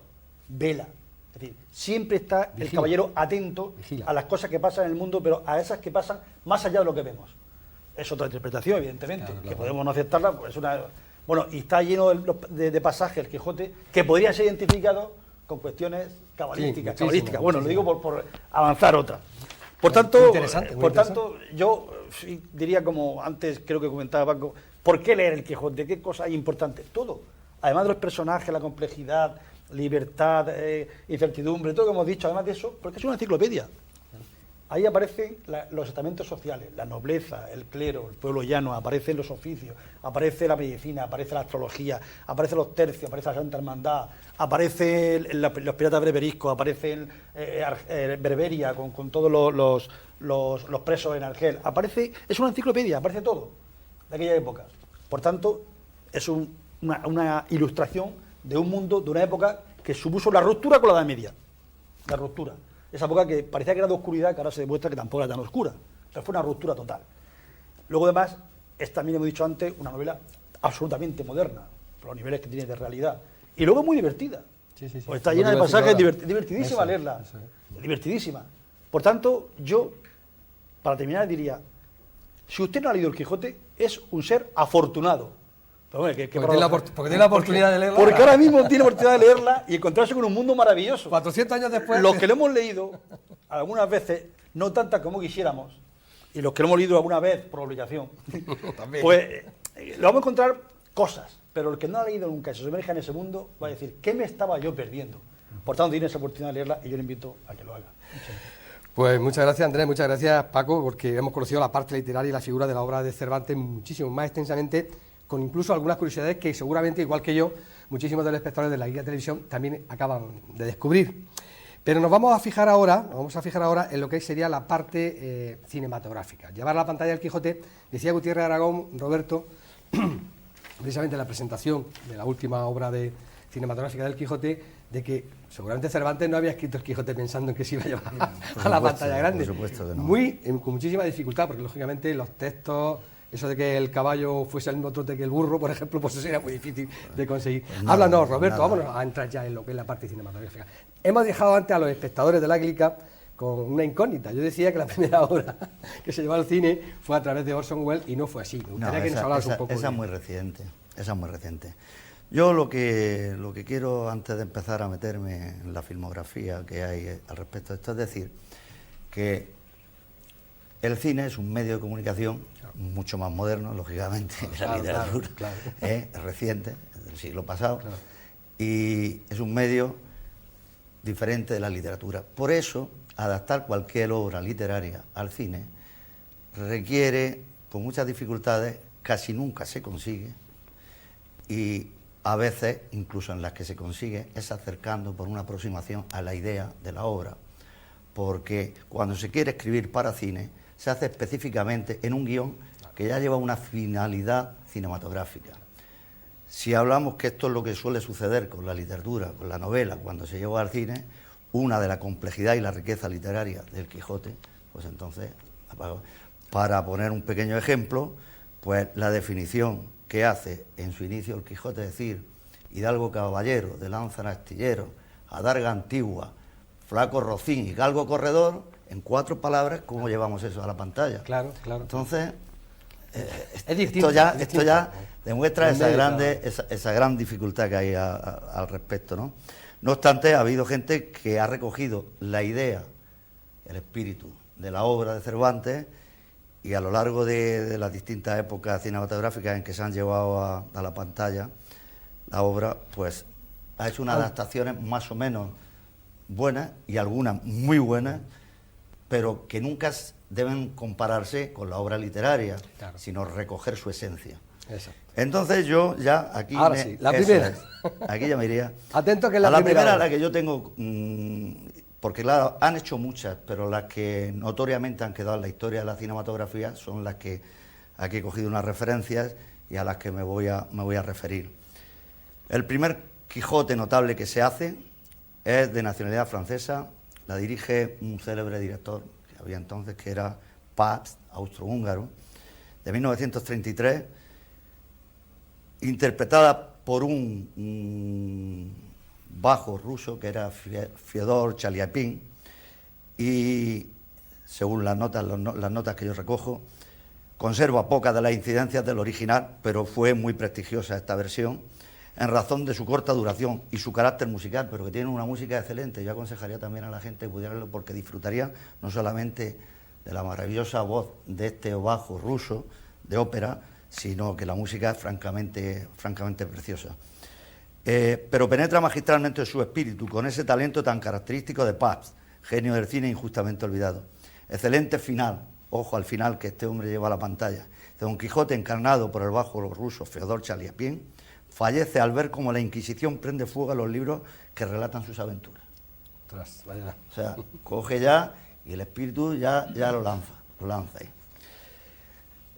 vela. Es decir, siempre está el caballero atento a las cosas que pasan en el mundo, pero a esas que pasan más allá de lo que vemos. Es otra interpretación, evidentemente, claro, que podemos no aceptarla, pues es una... Bueno, y está lleno de pasajes el Quijote que podrían ser identificados con cuestiones cabalísticas. Bueno, lo digo por avanzar otra. Por tanto, yo diría, como antes creo que comentaba Paco, ¿por qué leer el Quijote? ¿Qué cosa hay importante? Todo. Además de los personajes, la complejidad, libertad, incertidumbre, todo lo que hemos dicho, además de eso, porque es una enciclopedia. Ahí aparecen los estamentos sociales, la nobleza, el clero, el pueblo llano, aparecen los oficios, aparece la medicina, aparece la astrología, aparecen los tercios, aparece la Santa Hermandad, aparecen los piratas berberiscos, aparecen Berberia con todos los presos en Argel. Es una enciclopedia, aparece todo de aquella época. Por tanto, es una ilustración de un mundo, de una época que supuso la ruptura con la Edad Media. La ruptura. Esa época que parecía que era de oscuridad, que ahora se demuestra que tampoco era tan oscura. Pero fue una ruptura total. Luego, además, es también, hemos dicho antes, una novela absolutamente moderna, por los niveles que tiene de realidad. Y luego muy divertida. Sí. Pues está llena de pasajes, divertidísima leerla. Divertidísima. Por tanto, yo, para terminar, diría, si usted no ha leído El Quijote, es un ser afortunado. Pero bueno,
porque tiene la oportunidad de leerla.
Porque ahora mismo tiene la oportunidad de leerla y encontrarse con un mundo maravilloso.
400 años después.
Los que lo hemos leído, algunas veces, no tantas como quisiéramos, y los que lo hemos leído alguna vez por obligación, pues lo vamos a encontrar cosas, pero el que no ha leído nunca y se sumerja en ese mundo va a decir, ¿qué me estaba yo perdiendo? Por tanto, tiene esa oportunidad de leerla y yo le invito a que lo haga.
Pues muchas gracias, Andrés, muchas gracias, Paco, porque hemos conocido la parte literaria y la figura de la obra de Cervantes muchísimo más extensamente, con incluso algunas curiosidades que seguramente, igual que yo, muchísimos de los espectadores de la Guía de Televisión también acaban de descubrir. Pero nos vamos a fijar ahora en lo que sería la parte cinematográfica. Llevar a la pantalla el Quijote, decía Gutiérrez Aragón, Roberto, precisamente en la presentación de la última obra cinematográfica del Quijote, de que seguramente Cervantes no había escrito el Quijote pensando en que se iba a llevar a la pantalla grande.
Por supuesto que no.
Con muchísima dificultad, porque lógicamente los textos... Eso de que el caballo fuese al mismo trote que el burro, por ejemplo, pues eso sería muy difícil de conseguir. Pues nada, háblanos, Roberto, vámonos a entrar ya en lo que es la parte cinematográfica. Hemos dejado antes a los espectadores de la Glica con una incógnita. Yo decía que la primera obra que se llevó al cine fue a través de Orson Welles y no fue así. Me gustaría que nos hablaras un poco.
Esa es muy reciente, esa es muy reciente. Yo lo que quiero, antes de empezar a meterme en la filmografía que hay al respecto de esto, es decir, que el cine es un medio de comunicación mucho más moderno, lógicamente, que la literatura.
Claro.
Es reciente, es del siglo pasado,
Claro.
y es un medio diferente de la literatura. Por eso, adaptar cualquier obra literaria al cine requiere, con muchas dificultades, casi nunca se consigue, y a veces, incluso en las que se consigue, es acercando por una aproximación a la idea de la obra, porque cuando se quiere escribir para cine, se hace específicamente en un guión que ya lleva una finalidad cinematográfica. Si hablamos que esto es lo que suele suceder con la literatura, con la novela, cuando se lleva al cine, una de la complejidad y la riqueza literaria del Quijote, pues entonces, para poner un pequeño ejemplo, pues la definición que hace en su inicio el Quijote, es decir, hidalgo caballero, de lanza en astillero, adarga antigua, flaco rocín y galgo corredor, en 4 palabras, ¿cómo llevamos eso a la pantalla?
Claro.
Entonces,
Es distinto,
esto ya demuestra
Donde,
esa gran dificultad que hay al respecto, ¿no? No obstante, ha habido gente que ha recogido la idea, el espíritu de la obra de Cervantes, y a lo largo de las distintas épocas cinematográficas en que se han llevado a la pantalla la obra, pues ha hecho unas adaptaciones más o menos buenas y algunas muy buenas, pero que nunca deben compararse con la obra literaria,
Claro.
sino recoger su esencia.
Exacto.
Entonces yo ya aquí...
Ahora sí, la
eso
primera.
es, aquí ya me iría.
Atento que es la
a la
primera
primera,
obra.
la que yo tengo, porque claro, han hecho muchas, pero las que notoriamente han quedado en la historia de la cinematografía son las que aquí he cogido unas referencias y a las que me voy a referir. El primer Quijote notable que se hace es de nacionalidad francesa, la dirige un célebre director que había entonces, que era Pabst, austrohúngaro, de 1933, interpretada por un bajo ruso que era Fyodor Chaliapin, y según las notas que yo recojo, conserva pocas de las incidencias del original, pero fue muy prestigiosa esta versión en razón de su corta duración y su carácter musical, pero que tiene una música excelente. Yo aconsejaría también a la gente que pudiera verlo, porque disfrutaría no solamente de la maravillosa voz de este bajo ruso de ópera, sino que la música es francamente preciosa. Pero penetra magistralmente en su espíritu, con ese talento tan característico de Pabst, genio del cine injustamente olvidado. Excelente final, ojo al final que este hombre lleva a la pantalla. Don Quijote, encarnado por el bajo ruso Fyodor Chaliapin, fallece al ver cómo la Inquisición prende fuego a los libros que relatan sus aventuras.
Ostras, vaya.
O sea, coge ya y el espíritu ya lo lanza ahí.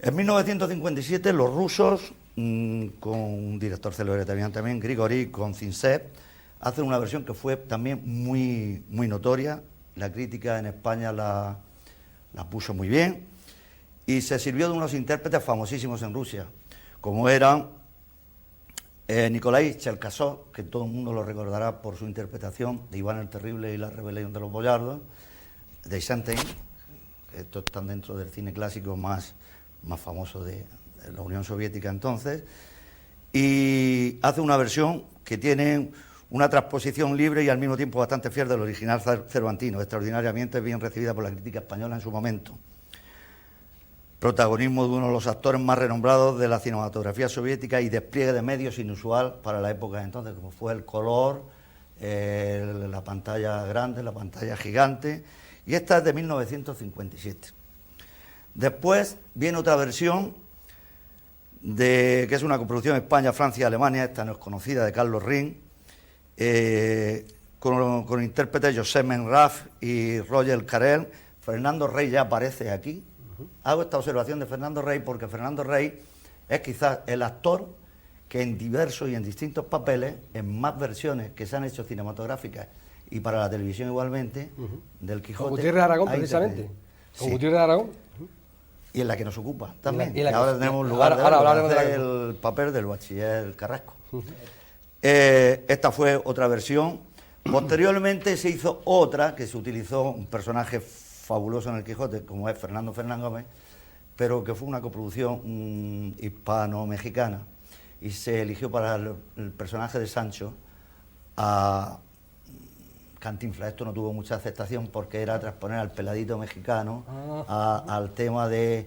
En 1957 los rusos, con un director célebre también Grigori Kontsintsev, hacen una versión que fue también muy notoria. La crítica en España la puso muy bien y se sirvió de unos intérpretes famosísimos en Rusia, como eran Nikolai Cherkasov, que todo el mundo lo recordará por su interpretación de Iván el Terrible y la rebelión de los boyardos, de Eisenstein, que estos están dentro del cine clásico más famoso de la Unión Soviética entonces, y hace una versión que tiene una transposición libre y al mismo tiempo bastante fiel del original cervantino, extraordinariamente bien recibida por la crítica española en su momento. Protagonismo de uno de los actores más renombrados de la cinematografía soviética y despliegue de medios inusual para la época de entonces, como fue el color, la pantalla grande, la pantalla gigante, y esta es de 1957. Después viene otra versión, que es una coproducción España, Francia y Alemania, esta no es conocida, de Carlos Rin, con intérpretes Josep Menraf y Roger Carel. Fernando Rey ya aparece aquí. Hago esta observación de Fernando Rey porque Fernando Rey es quizás el actor que en diversos y en distintos papeles, en más versiones que se han hecho cinematográficas y para la televisión igualmente, del Quijote.
Con Gutiérrez de Aragón, precisamente. Con
Sí.
Gutiérrez de Aragón.
Y en la que nos ocupa también.
Y la que-
ahora tenemos lugar
ahora hablaremos de la-
el papel del bachiller Carrasco. Esta fue otra versión Posteriormente se hizo otra, que se utilizó un personaje fabuloso en el Quijote, como es Fernando Fernán Gómez, pero que fue una coproducción hispano-mexicana, y se eligió para el personaje de Sancho a Cantinflas. Esto no tuvo mucha aceptación porque era transponer al peladito mexicano al tema del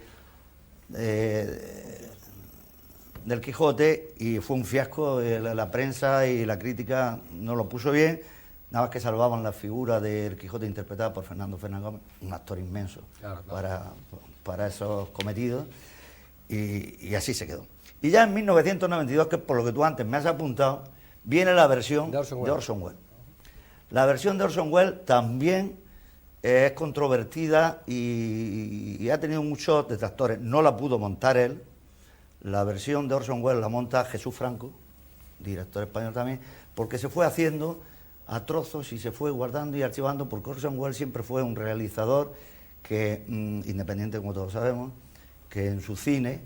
Quijote, y fue un fiasco. La prensa y la crítica no lo puso bien, nada más que salvaban la figura del Quijote interpretada por Fernando Fernán Gómez, un actor inmenso, claro. para esos cometidos, y así se quedó. Y ya en 1992, que es por lo que tú antes me has apuntado, viene la versión de Orson Welles. La versión de Orson Welles también es controvertida y ha tenido muchos detractores. No la pudo montar él. La versión de Orson Welles la monta Jesús Franco, director español también, porque se fue haciendo a trozos y se fue guardando y archivando, porque Orson Welles siempre fue un realizador que, independiente, como todos sabemos, que en su cine,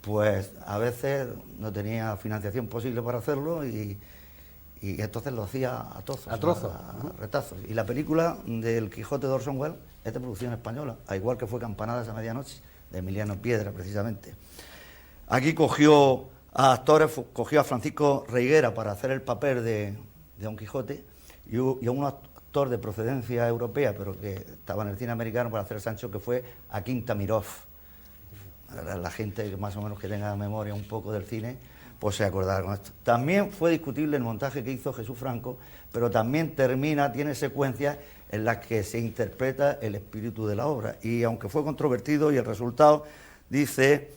pues a veces no tenía financiación posible para hacerlo, y entonces lo hacía a trozos, a retazos. Y la película del Quijote de Orson Welles es de producción española, al igual que fue Campanadas a medianoche, de Emiliano Piedra, precisamente. Aquí cogió a actores, cogió a Francisco Reiguera para hacer el papel de Don Quijote, y a un actor de procedencia europea, pero que estaba en el cine americano, para hacer Sancho, que fue Akin Tamirov. La gente que más o menos que tenga memoria un poco del cine, pues se acordará con esto. También fue discutible el montaje que hizo Jesús Franco, pero también tiene secuencias en las que se interpreta el espíritu de la obra. Y aunque fue controvertido, y el resultado dice,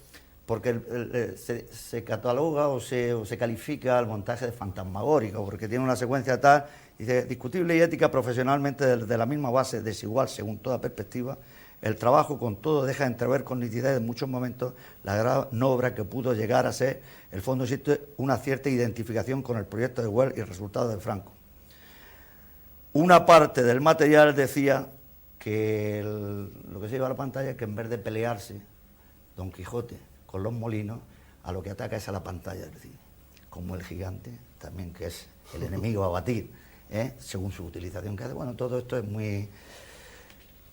porque se cataloga o se califica el montaje de fantasmagórico, porque tiene una secuencia tal, dice, discutible y ética profesionalmente de la misma base, desigual según toda perspectiva. El trabajo con todo deja entrever con nitidez en muchos momentos la gran obra que pudo llegar a ser. En el fondo existe una cierta identificación con el proyecto de Welles y el resultado de Franco. Una parte del material decía que lo que se lleva a la pantalla es que en vez de pelearse Don Quijote con los molinos, a lo que ataca es a la pantalla del cine, como el gigante también, que es el enemigo a batir, según su utilización que hace. Bueno, todo esto es muy...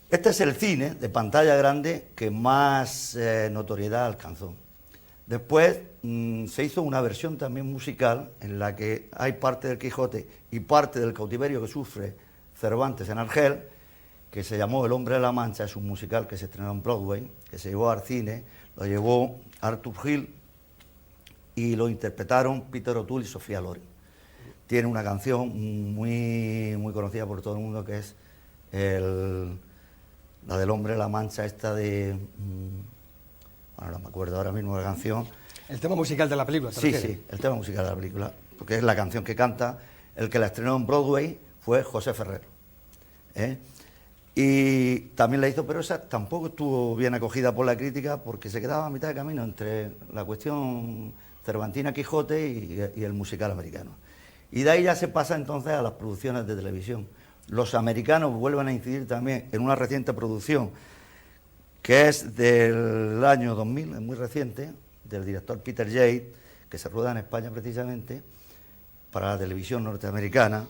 Este es el cine de pantalla grande que más notoriedad alcanzó. Después se hizo una versión también musical en la que hay parte del Quijote y parte del cautiverio que sufre Cervantes en Argel, que se llamó El hombre de la Mancha. Es un musical que se estrenó en Broadway, que se llevó al cine, lo llevó Arthur Hill y lo interpretaron Peter O'Toole y Sofía Loren. Tiene una canción muy, muy conocida por todo el mundo, que es la del hombre de la Mancha, esta de... bueno, no me acuerdo ahora mismo la canción.
El tema musical de la película, ¿te refieres?
Sí, el tema musical de la película, porque es la canción que canta. El que la estrenó en Broadway fue José Ferrero. Y también la hizo, pero esa tampoco estuvo bien acogida por la crítica, porque se quedaba a mitad de camino entre la cuestión cervantina Quijote y el musical americano. Y de ahí ya se pasa entonces a las producciones de televisión. Los americanos vuelven a incidir también en una reciente producción que es del año 2000, es muy reciente, del director Peter Yates, que se rueda en España precisamente, para la televisión norteamericana,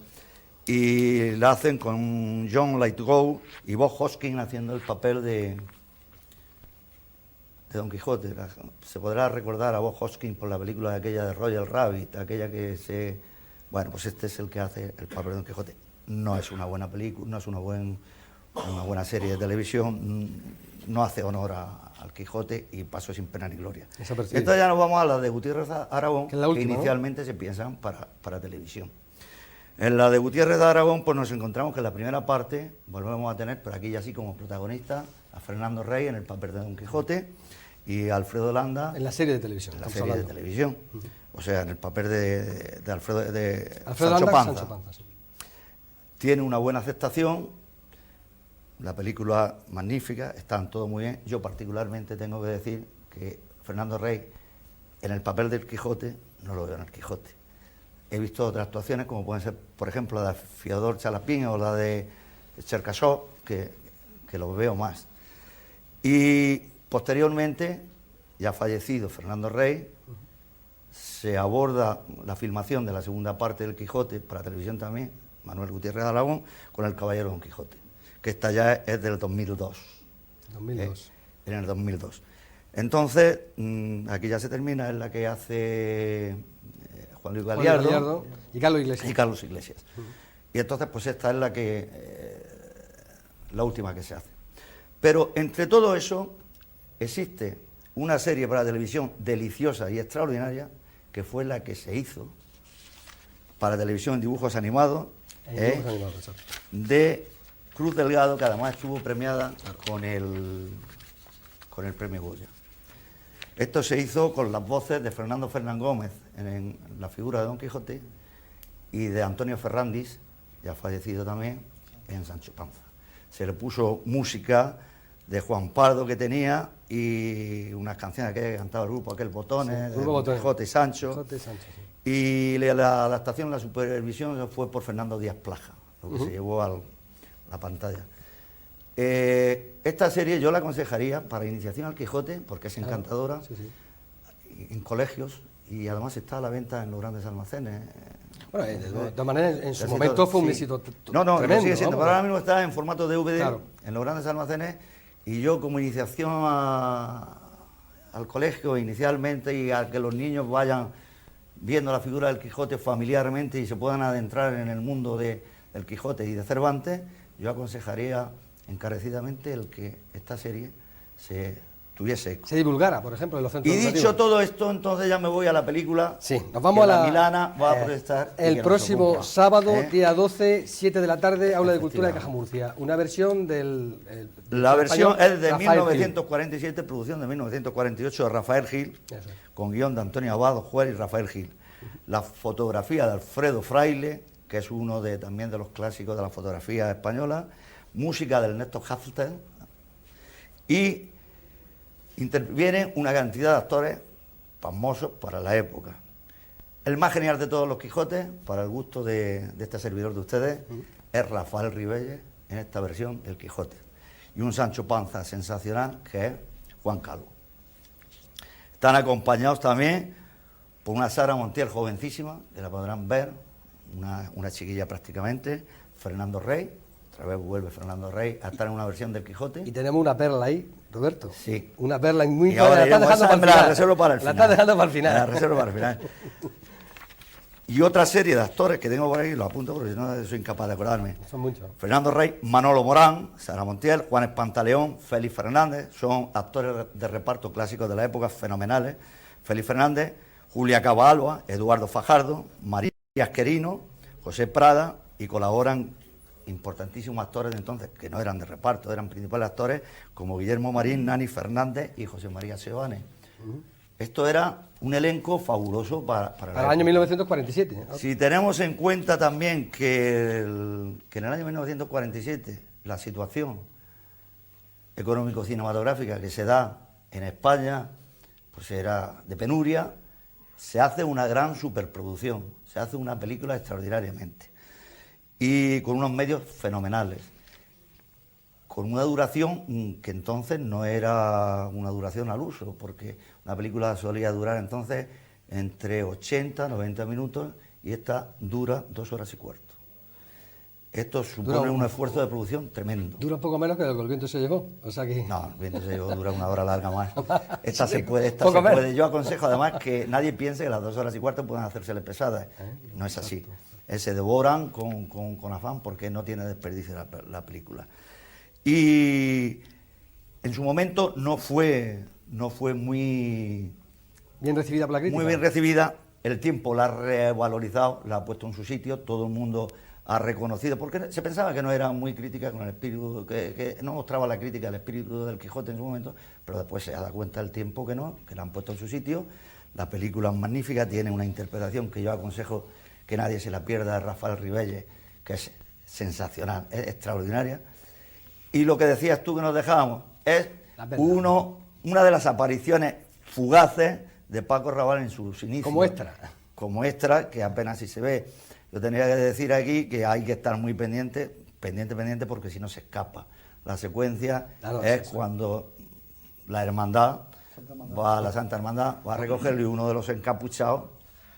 y la hacen con John Lithgow y Bob Hoskins haciendo el papel de Don Quijote. Se podrá recordar a Bob Hoskins por la película aquella de Roger Rabbit, aquella que se... Bueno, pues este es el que hace el papel de Don Quijote. No es una buena película, no es una buena serie de televisión, no hace honor al Quijote y pasó sin pena ni gloria. Entonces ya nos vamos a la de Gutiérrez de Aragón, que inicialmente, ¿no?, se piensan para televisión. En la de Gutiérrez de Aragón, pues nos encontramos que en la primera parte volvemos a tener, pero aquí ya así como protagonista, a Fernando Rey en el papel de Don Quijote y a Alfredo Landa
en la serie de televisión.
En la serie de televisión. O sea, en el papel de Alfredo
Sancho
Landa,
Panza. Sancho Panza, sí.
Tiene una buena aceptación, la película magnífica, están todo muy bien. Yo particularmente tengo que decir que Fernando Rey en el papel del Quijote no lo veo en el Quijote. He visto otras actuaciones como pueden ser, por ejemplo, la de Fiodor Chalapín o la de Cherkasov, que los veo más. Y posteriormente, ya fallecido Fernando Rey, se aborda la filmación de la segunda parte del Quijote para televisión también, Manuel Gutiérrez de Aragón, con El caballero Don Quijote, que esta ya es del 2002.
2002.
En el 2002. Entonces, aquí ya se termina, es la que hace Juan Luis Gallardo
y Carlos Iglesias.
Y Carlos Iglesias. Y entonces, pues esta es la última que se hace. Pero entre todo eso, existe una serie para televisión deliciosa y extraordinaria, que fue la que se hizo para televisión en dibujos animados, de Cruz Delgado, que además estuvo premiada con el premio Goya. Esto se hizo con las voces de Fernando Fernán Gómez en la figura de Don Quijote y de Antonio Ferrandis, ya fallecido también, en Sancho Panza. Se le puso música de Juan Pardo que tenía y unas canciones que cantaba el grupo, aquel Botones, Quijote y Sancho. Y la adaptación, la supervisión fue por Fernando Díaz Plaja, lo que se llevó a la pantalla. Esta serie yo la aconsejaría para iniciación al Quijote, porque es encantadora, en colegios, y además está a la venta en los grandes almacenes.
Bueno, de todas maneras, en su momento fue un éxito
tremendo.
No,
sigue siendo, pero ahora mismo está en formato DVD, en los grandes almacenes, y yo como iniciación al colegio inicialmente, y a que los niños vayan viendo la figura del Quijote familiarmente y se puedan adentrar en el mundo del Quijote y de Cervantes, yo aconsejaría encarecidamente el que esta serie se tuviese eco.
Se divulgara, por ejemplo, en los centros educativos.
Y dicho todo esto, entonces ya me voy a la película.
Sí, nos vamos a la
Milana va a proyectar
el próximo sábado, día 12, 7 de la tarde, Aula de Cultura de Caja Murcia. Una versión
la versión es de
Rafael
1947, Gil. Producción de 1948 de Rafael Gil, con guión de Antonio Abado, Juez y Rafael Gil. La fotografía de Alfredo Fraile, que es uno también de los clásicos de la fotografía española. Música del Ernesto Haftel, y intervienen una cantidad de actores famosos para la época. El más genial de todos los Quijotes, para el gusto de este servidor de ustedes, es Rafael Ribelles en esta versión del Quijote, y un Sancho Panza sensacional que es Juan Calvo. Están acompañados también por una Sara Montiel jovencísima, que la podrán ver, una chiquilla prácticamente, Fernando Rey. Otra vez vuelve Fernando Rey a estar en una versión del Quijote.
Y tenemos una perla ahí, Roberto.
Sí.
Una perla muy...
La estás dejando para el final. La reservo para el final.
La estás dejando para el final.
La reservo para el final. Y otra serie de actores que tengo por ahí, los apunto porque si no soy incapaz de acordarme.
Son muchos.
Fernando Rey, Manolo Morán, Sara Montiel, Juan Espantaleón, Félix Fernández, son actores de reparto clásicos de la época, fenomenales. Félix Fernández, Julia Cabalba, Eduardo Fajardo, María Asquerino, José Prada, y colaboran importantísimos actores de entonces, que no eran de reparto, eran principales actores, como Guillermo Marín, Nani Fernández y José María Seoane. Esto era un elenco fabuloso para
el año 1947.
Si tenemos en cuenta también que en el año 1947 la situación económico-cinematográfica que se da en España, pues era de penuria, se hace una gran superproducción, se hace una película extraordinariamente, y con unos medios fenomenales, con una duración que entonces no era una duración al uso, porque una película solía durar entonces entre 80 90 minutos, y esta dura 2 horas y cuarto. Esto supone un esfuerzo de producción tremendo.
Dura un poco menos que lo que el viento se llevó, o sea que...
No, el viento se llevó, dura 1 hora larga más. Esta se puede. Yo aconsejo además que nadie piense que las 2 horas y cuarto puedan hacérsele pesadas. No es así. Se devoran con afán, porque no tiene desperdicio la película. Y en su momento no fue muy
bien recibida por la crítica.
Muy bien recibida. El tiempo la ha revalorizado, la ha puesto en su sitio, todo el mundo ha reconocido, porque se pensaba que no era muy crítica con el espíritu, que no mostraba la crítica del espíritu del Quijote en su momento, pero después se ha dado cuenta del tiempo que no, que la han puesto en su sitio. La película es magnífica, tiene una interpretación que yo aconsejo que nadie se la pierda, de Rafael Ribelles, que es sensacional, es extraordinaria. Y lo que decías tú que nos dejábamos es una de las apariciones fugaces de Paco Rabanne en sus inicios. Como extra, que apenas si se ve. Yo tendría que decir aquí que hay que estar muy pendiente, porque si no se escapa. La secuencia cuando la hermandad, la Santa Hermandad, va a recogerlo, y uno de los encapuchados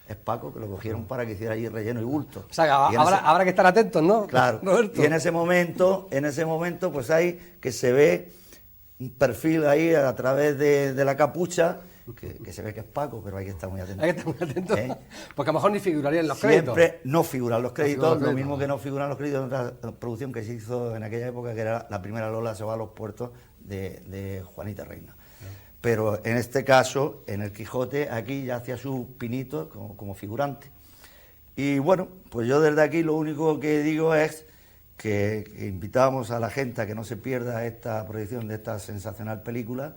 es Paco, que lo cogieron para que hiciera allí relleno y bulto.
O sea, habrá que estar atentos, ¿no?
Claro,
Roberto.
y en ese momento, pues hay que se ve un perfil ahí a través de la capucha, que se ve que es Paco, pero hay que estar muy atentos.
Hay que estar muy atentos, porque a lo mejor ni figuraría en los
Siempre
créditos.
no figuran los créditos,
figuran los
lo
créditos.
mismo que no figuran los créditos de otra producción que se hizo en aquella época, que era la primera Lola se va a los puertos de Juanita Reina. Pero en este caso, en el Quijote, aquí ya hacía sus pinitos como figurante. Y bueno, pues yo desde aquí lo único que digo es que invitamos a la gente a que no se pierda esta proyección de esta sensacional película,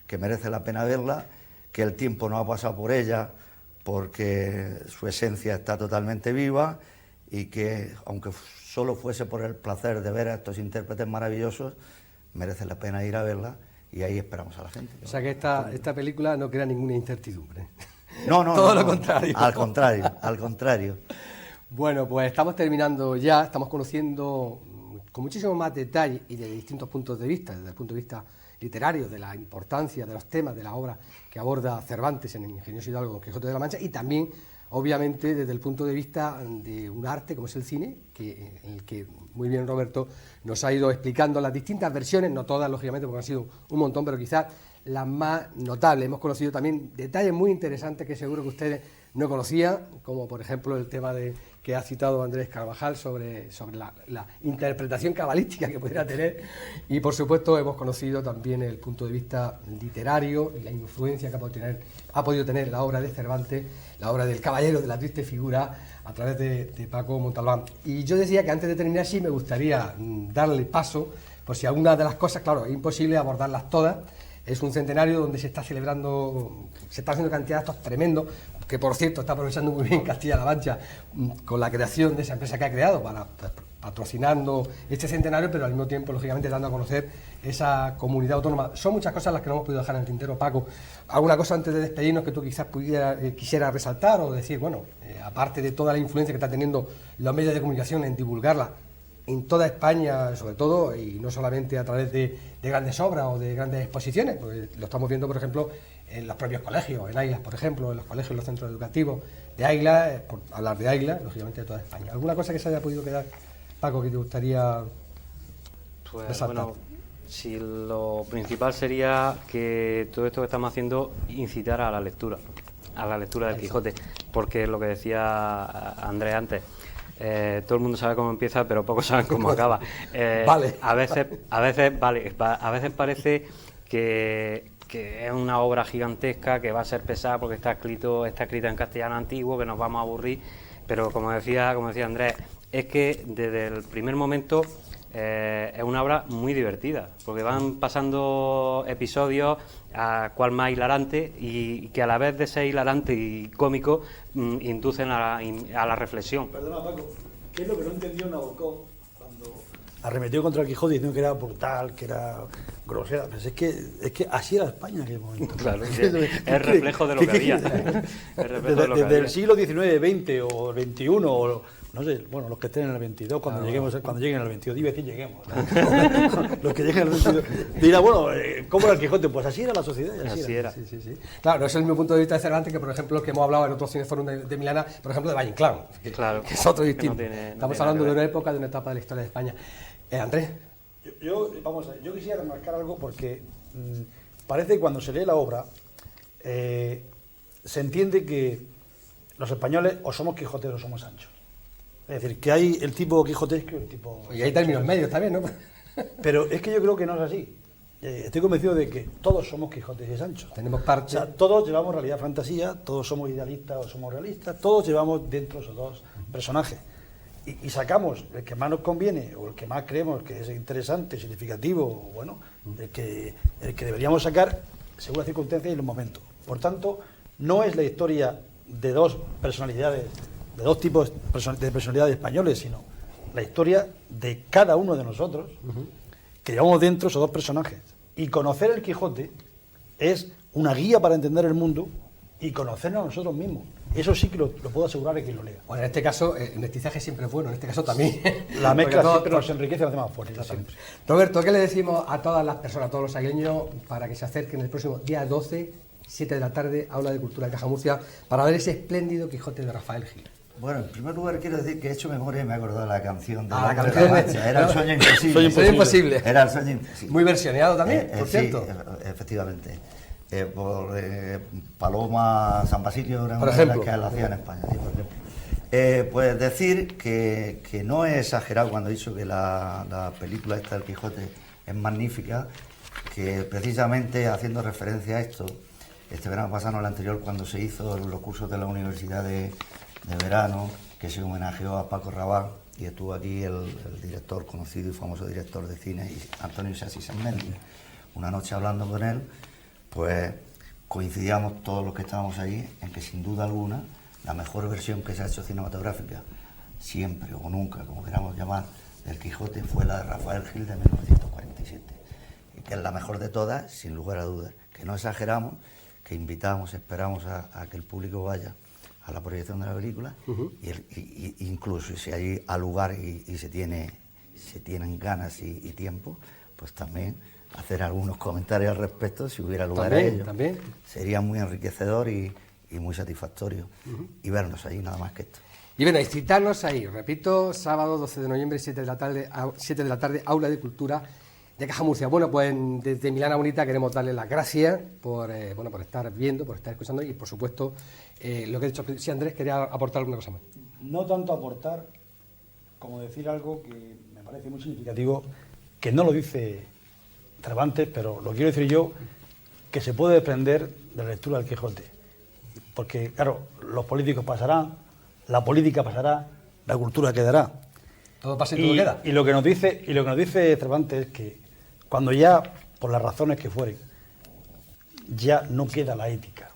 que merece la pena verla, que el tiempo no ha pasado por ella porque su esencia está totalmente viva y que, aunque solo fuese por el placer de ver a estos intérpretes maravillosos, merece la pena ir a verla y ahí esperamos a la gente.
O sea que esta película no crea ninguna incertidumbre.
No,
Todo lo contrario.
Al contrario.
Bueno, pues estamos terminando ya, estamos conociendo con muchísimo más detalle y de distintos puntos de vista, desde el punto de vista literario, de la importancia de los temas de la obra que aborda Cervantes en el Ingenioso Hidalgo Don Quijote de la Mancha, y también, obviamente, desde el punto de vista de un arte como es el cine, en el que muy bien Roberto nos ha ido explicando las distintas versiones, no todas, lógicamente, porque han sido un montón, pero quizás las más notables. Hemos conocido también detalles muy interesantes que seguro que ustedes no conocían, como por ejemplo el tema que ha citado Andrés Carvajal sobre la interpretación cabalística que pudiera tener, y por supuesto hemos conocido también el punto de vista literario y la influencia que ha podido tener la obra de Cervantes, la obra del caballero de la triste figura, a través de Paco Montalbán. Y yo decía que antes de terminar así me gustaría darle paso, por si alguna de las cosas, claro, es imposible abordarlas todas. Es un centenario donde se está celebrando, se está haciendo cantidad de actos tremendos, que por cierto está aprovechando muy bien Castilla-La Mancha con la creación de esa empresa que ha creado para patrocinando este centenario, pero al mismo tiempo, lógicamente, dando a conocer esa comunidad autónoma. Son muchas cosas las que no hemos podido dejar en el tintero, Paco. ¿Alguna cosa antes de despedirnos que tú quizás quisieras resaltar o decir, bueno, aparte de toda la influencia que están teniendo los medios de comunicación en divulgarla en toda España, sobre todo, y no solamente a través de grandes obras o de grandes exposiciones, porque lo estamos viendo, por ejemplo, en los propios colegios, en Águilas, por ejemplo, en los colegios, en los centros educativos de Águilas, por hablar de Águilas, lógicamente de toda España. ¿Alguna cosa que se haya podido quedar, Paco, que te gustaría resaltar?
Bueno, si lo principal sería que todo esto que estamos haciendo incitara a la lectura del Quijote, porque es lo que decía Andrés antes. Todo el mundo sabe cómo empieza, pero pocos saben cómo acaba.
Vale.
A veces parece que es una obra gigantesca, que va a ser pesada porque está escrita en castellano antiguo, que nos vamos a aburrir, pero como decía Andrés, es que desde el primer momento es una obra muy divertida, porque van pasando episodios a cual más hilarante y que a la vez de ser hilarante y cómico inducen a la reflexión.
Perdona, Paco, ¿qué es lo que no entendió Nabokov cuando arremetió contra el Quijote diciendo que era brutal, que era grosera? Pues es que así era España en aquel momento.
Claro, es reflejo de lo que había.
Desde el siglo XIX, XX o XXI, o no sé, bueno, los que estén en el 22, cuando lleguen al 22, iba a decir lleguemos. Los que lleguen al 22. Dirá, bueno, ¿cómo era el Quijote? Pues así era la sociedad.
Así era.
Sí. Claro, no es el mismo punto de vista de Cervantes que, por ejemplo, que hemos hablado en otros cineforum de Milana, por ejemplo, de Valle Inclán, que es otro distinto. Estamos hablando de una época, de una etapa de la historia de España. Andrés.
Yo quisiera remarcar algo porque parece que cuando se lee la obra se entiende que los españoles o somos quijoteros o somos Sancho. Es decir, que hay el tipo quijotesco y el tipo...
Y hay términos medios también, ¿no?
Pero es que yo creo que no es así. Estoy convencido de que todos somos Quijotes y Sancho.
Tenemos parte...
O sea, todos llevamos realidad fantasía, todos somos idealistas o somos realistas, todos llevamos dentro esos dos personajes. Y sacamos el que más nos conviene o el que más creemos que es interesante, significativo, bueno, el que deberíamos sacar según las circunstancias y en los momentos. Por tanto, no es la historia de dos personalidades, de dos tipos de personalidades españoles, sino la historia de cada uno de nosotros que llevamos dentro esos dos personajes. Y conocer el Quijote es una guía para entender el mundo y conocernos a nosotros mismos. Eso sí que lo puedo asegurar a quien lo lea.
Bueno, en este caso, el mestizaje siempre es bueno, en este caso también.
La mezcla siempre nos enriquece y nos hace más fuertes.
Roberto, ¿qué le decimos a todas las personas, a todos los aguileños, para que se acerquen el próximo día 12, 7 de la tarde, Aula de Cultura de Caja Murcia, para ver ese espléndido Quijote de Rafael Gil.
Bueno, en primer lugar quiero decir que he hecho memoria y me he acordado de la canción de
la
la
canción
Mancha. Era el sueño imposible.
Sueño imposible.
Era el sueño imposible.
Muy versioneado también, por cierto.
Sí, efectivamente. Por Paloma San Basilio era
por
una de las
ejemplo.
que la hacía en España, sí, por ejemplo. Pues decir que no he exagerado cuando he dicho que la película esta del Quijote es magnífica, que precisamente haciendo referencia a esto, este verano pasado, el anterior, cuando se hizo los cursos de la Universidad de Verano, que se homenajeó a Paco Rabanne, y estuvo aquí el director, conocido y famoso director de cine, Antonio Isasi Sanmendi. Una noche hablando con él, pues coincidíamos todos los que estábamos ahí en que sin duda alguna la mejor versión que se ha hecho cinematográfica, siempre o nunca, como queramos llamar, del Quijote fue la de Rafael Gil de 1947, y que es la mejor de todas, sin lugar a dudas, que no exageramos, que invitamos, esperamos a que el público vaya a la proyección de la película, y incluso si hay al lugar y se tienen ganas y tiempo, pues también hacer algunos comentarios al respecto si hubiera lugar a ello.
También.
Sería muy enriquecedor y muy satisfactorio, y vernos ahí, nada más que esto.
Y bueno, y citarnos ahí, repito, sábado 12 de noviembre, 7 de la tarde, Aula de Cultura de Caja Murcia. Bueno, pues desde Milana Bonita queremos darle las gracias por estar viendo, por estar escuchando, y por supuesto, lo que he dicho, si Andrés quería aportar alguna cosa más.
No tanto aportar como decir algo que me parece muy significativo, que no lo dice Cervantes, pero lo quiero decir yo, que se puede desprender de la lectura del Quijote. Porque, claro, los políticos pasarán, la política pasará, la cultura quedará.
Todo pasa y todo queda.
Y lo que nos dice Cervantes es que cuando ya, por las razones que fueren, ya no queda la ética,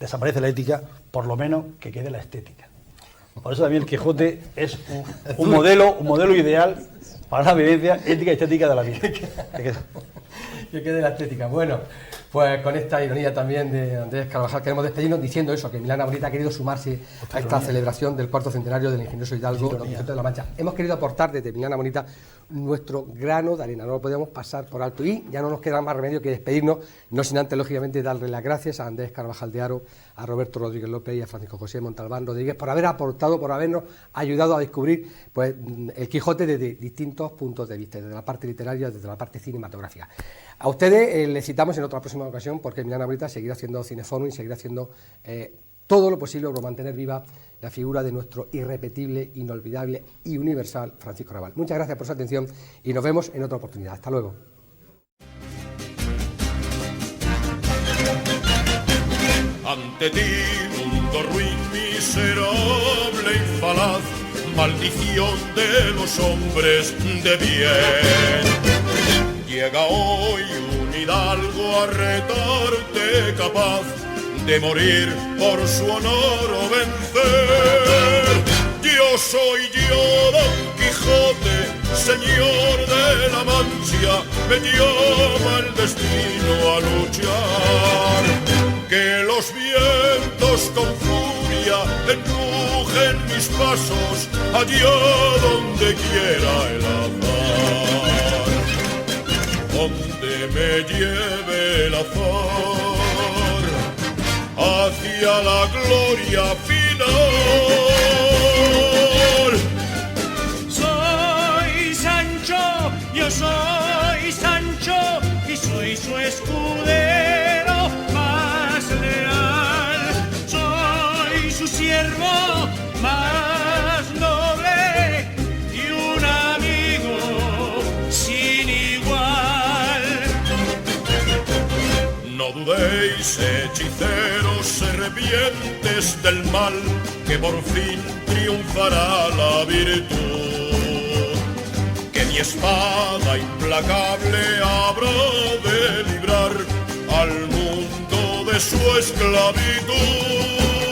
desaparece la ética, por lo menos que quede la estética. Por eso también el Quijote es un modelo ideal para la vivencia ética y estética de la vida.
Que quede la estética. Bueno, pues con esta ironía también de Andrés Carvajal queremos despedirnos diciendo eso, que Milana Bonita ha querido sumarse a esta celebración del cuarto centenario del ingenioso Hidalgo, Don Quijote de la Mancha. Hemos querido aportar desde Milana Bonita nuestro grano de arena, no lo podemos pasar por alto, y ya no nos queda más remedio que despedirnos, no sin antes, lógicamente, darle las gracias a Andrés Carvajal de Haro, a Roberto Rodríguez López y a Francisco José Montalbán Rodríguez por haber aportado, por habernos ayudado a descubrir pues el Quijote desde distintos puntos de vista, desde la parte literaria, desde la parte cinematográfica. A ustedes les citamos en otra próxima ocasión, porque Milana Bonita seguirá haciendo cineforum y seguirá haciendo todo lo posible por mantener viva la figura de nuestro irrepetible, inolvidable y universal Francisco Rabal. Muchas gracias por su atención y nos vemos en otra oportunidad. Hasta luego.
Ante ti, mundo ruin, miserable y falaz, maldición de los hombres de bien. Llega hoy un hidalgo a retarte capaz de morir por su honor o vencer. Yo soy yo, Don Quijote, señor de la Mancha, me llama el destino a luchar. Que los vientos con furia empujen mis pasos allá donde quiera el azar. Donde me lleve el azar, hacia la gloria final.
Soy Sancho, yo soy Sancho, y soy su escudero más leal. Soy su siervo más noble y un amigo sin igual.
No dudéis, hechiceros, serpientes del mal, que por fin triunfará la virtud. Que mi espada implacable habrá de librar al mundo de su esclavitud.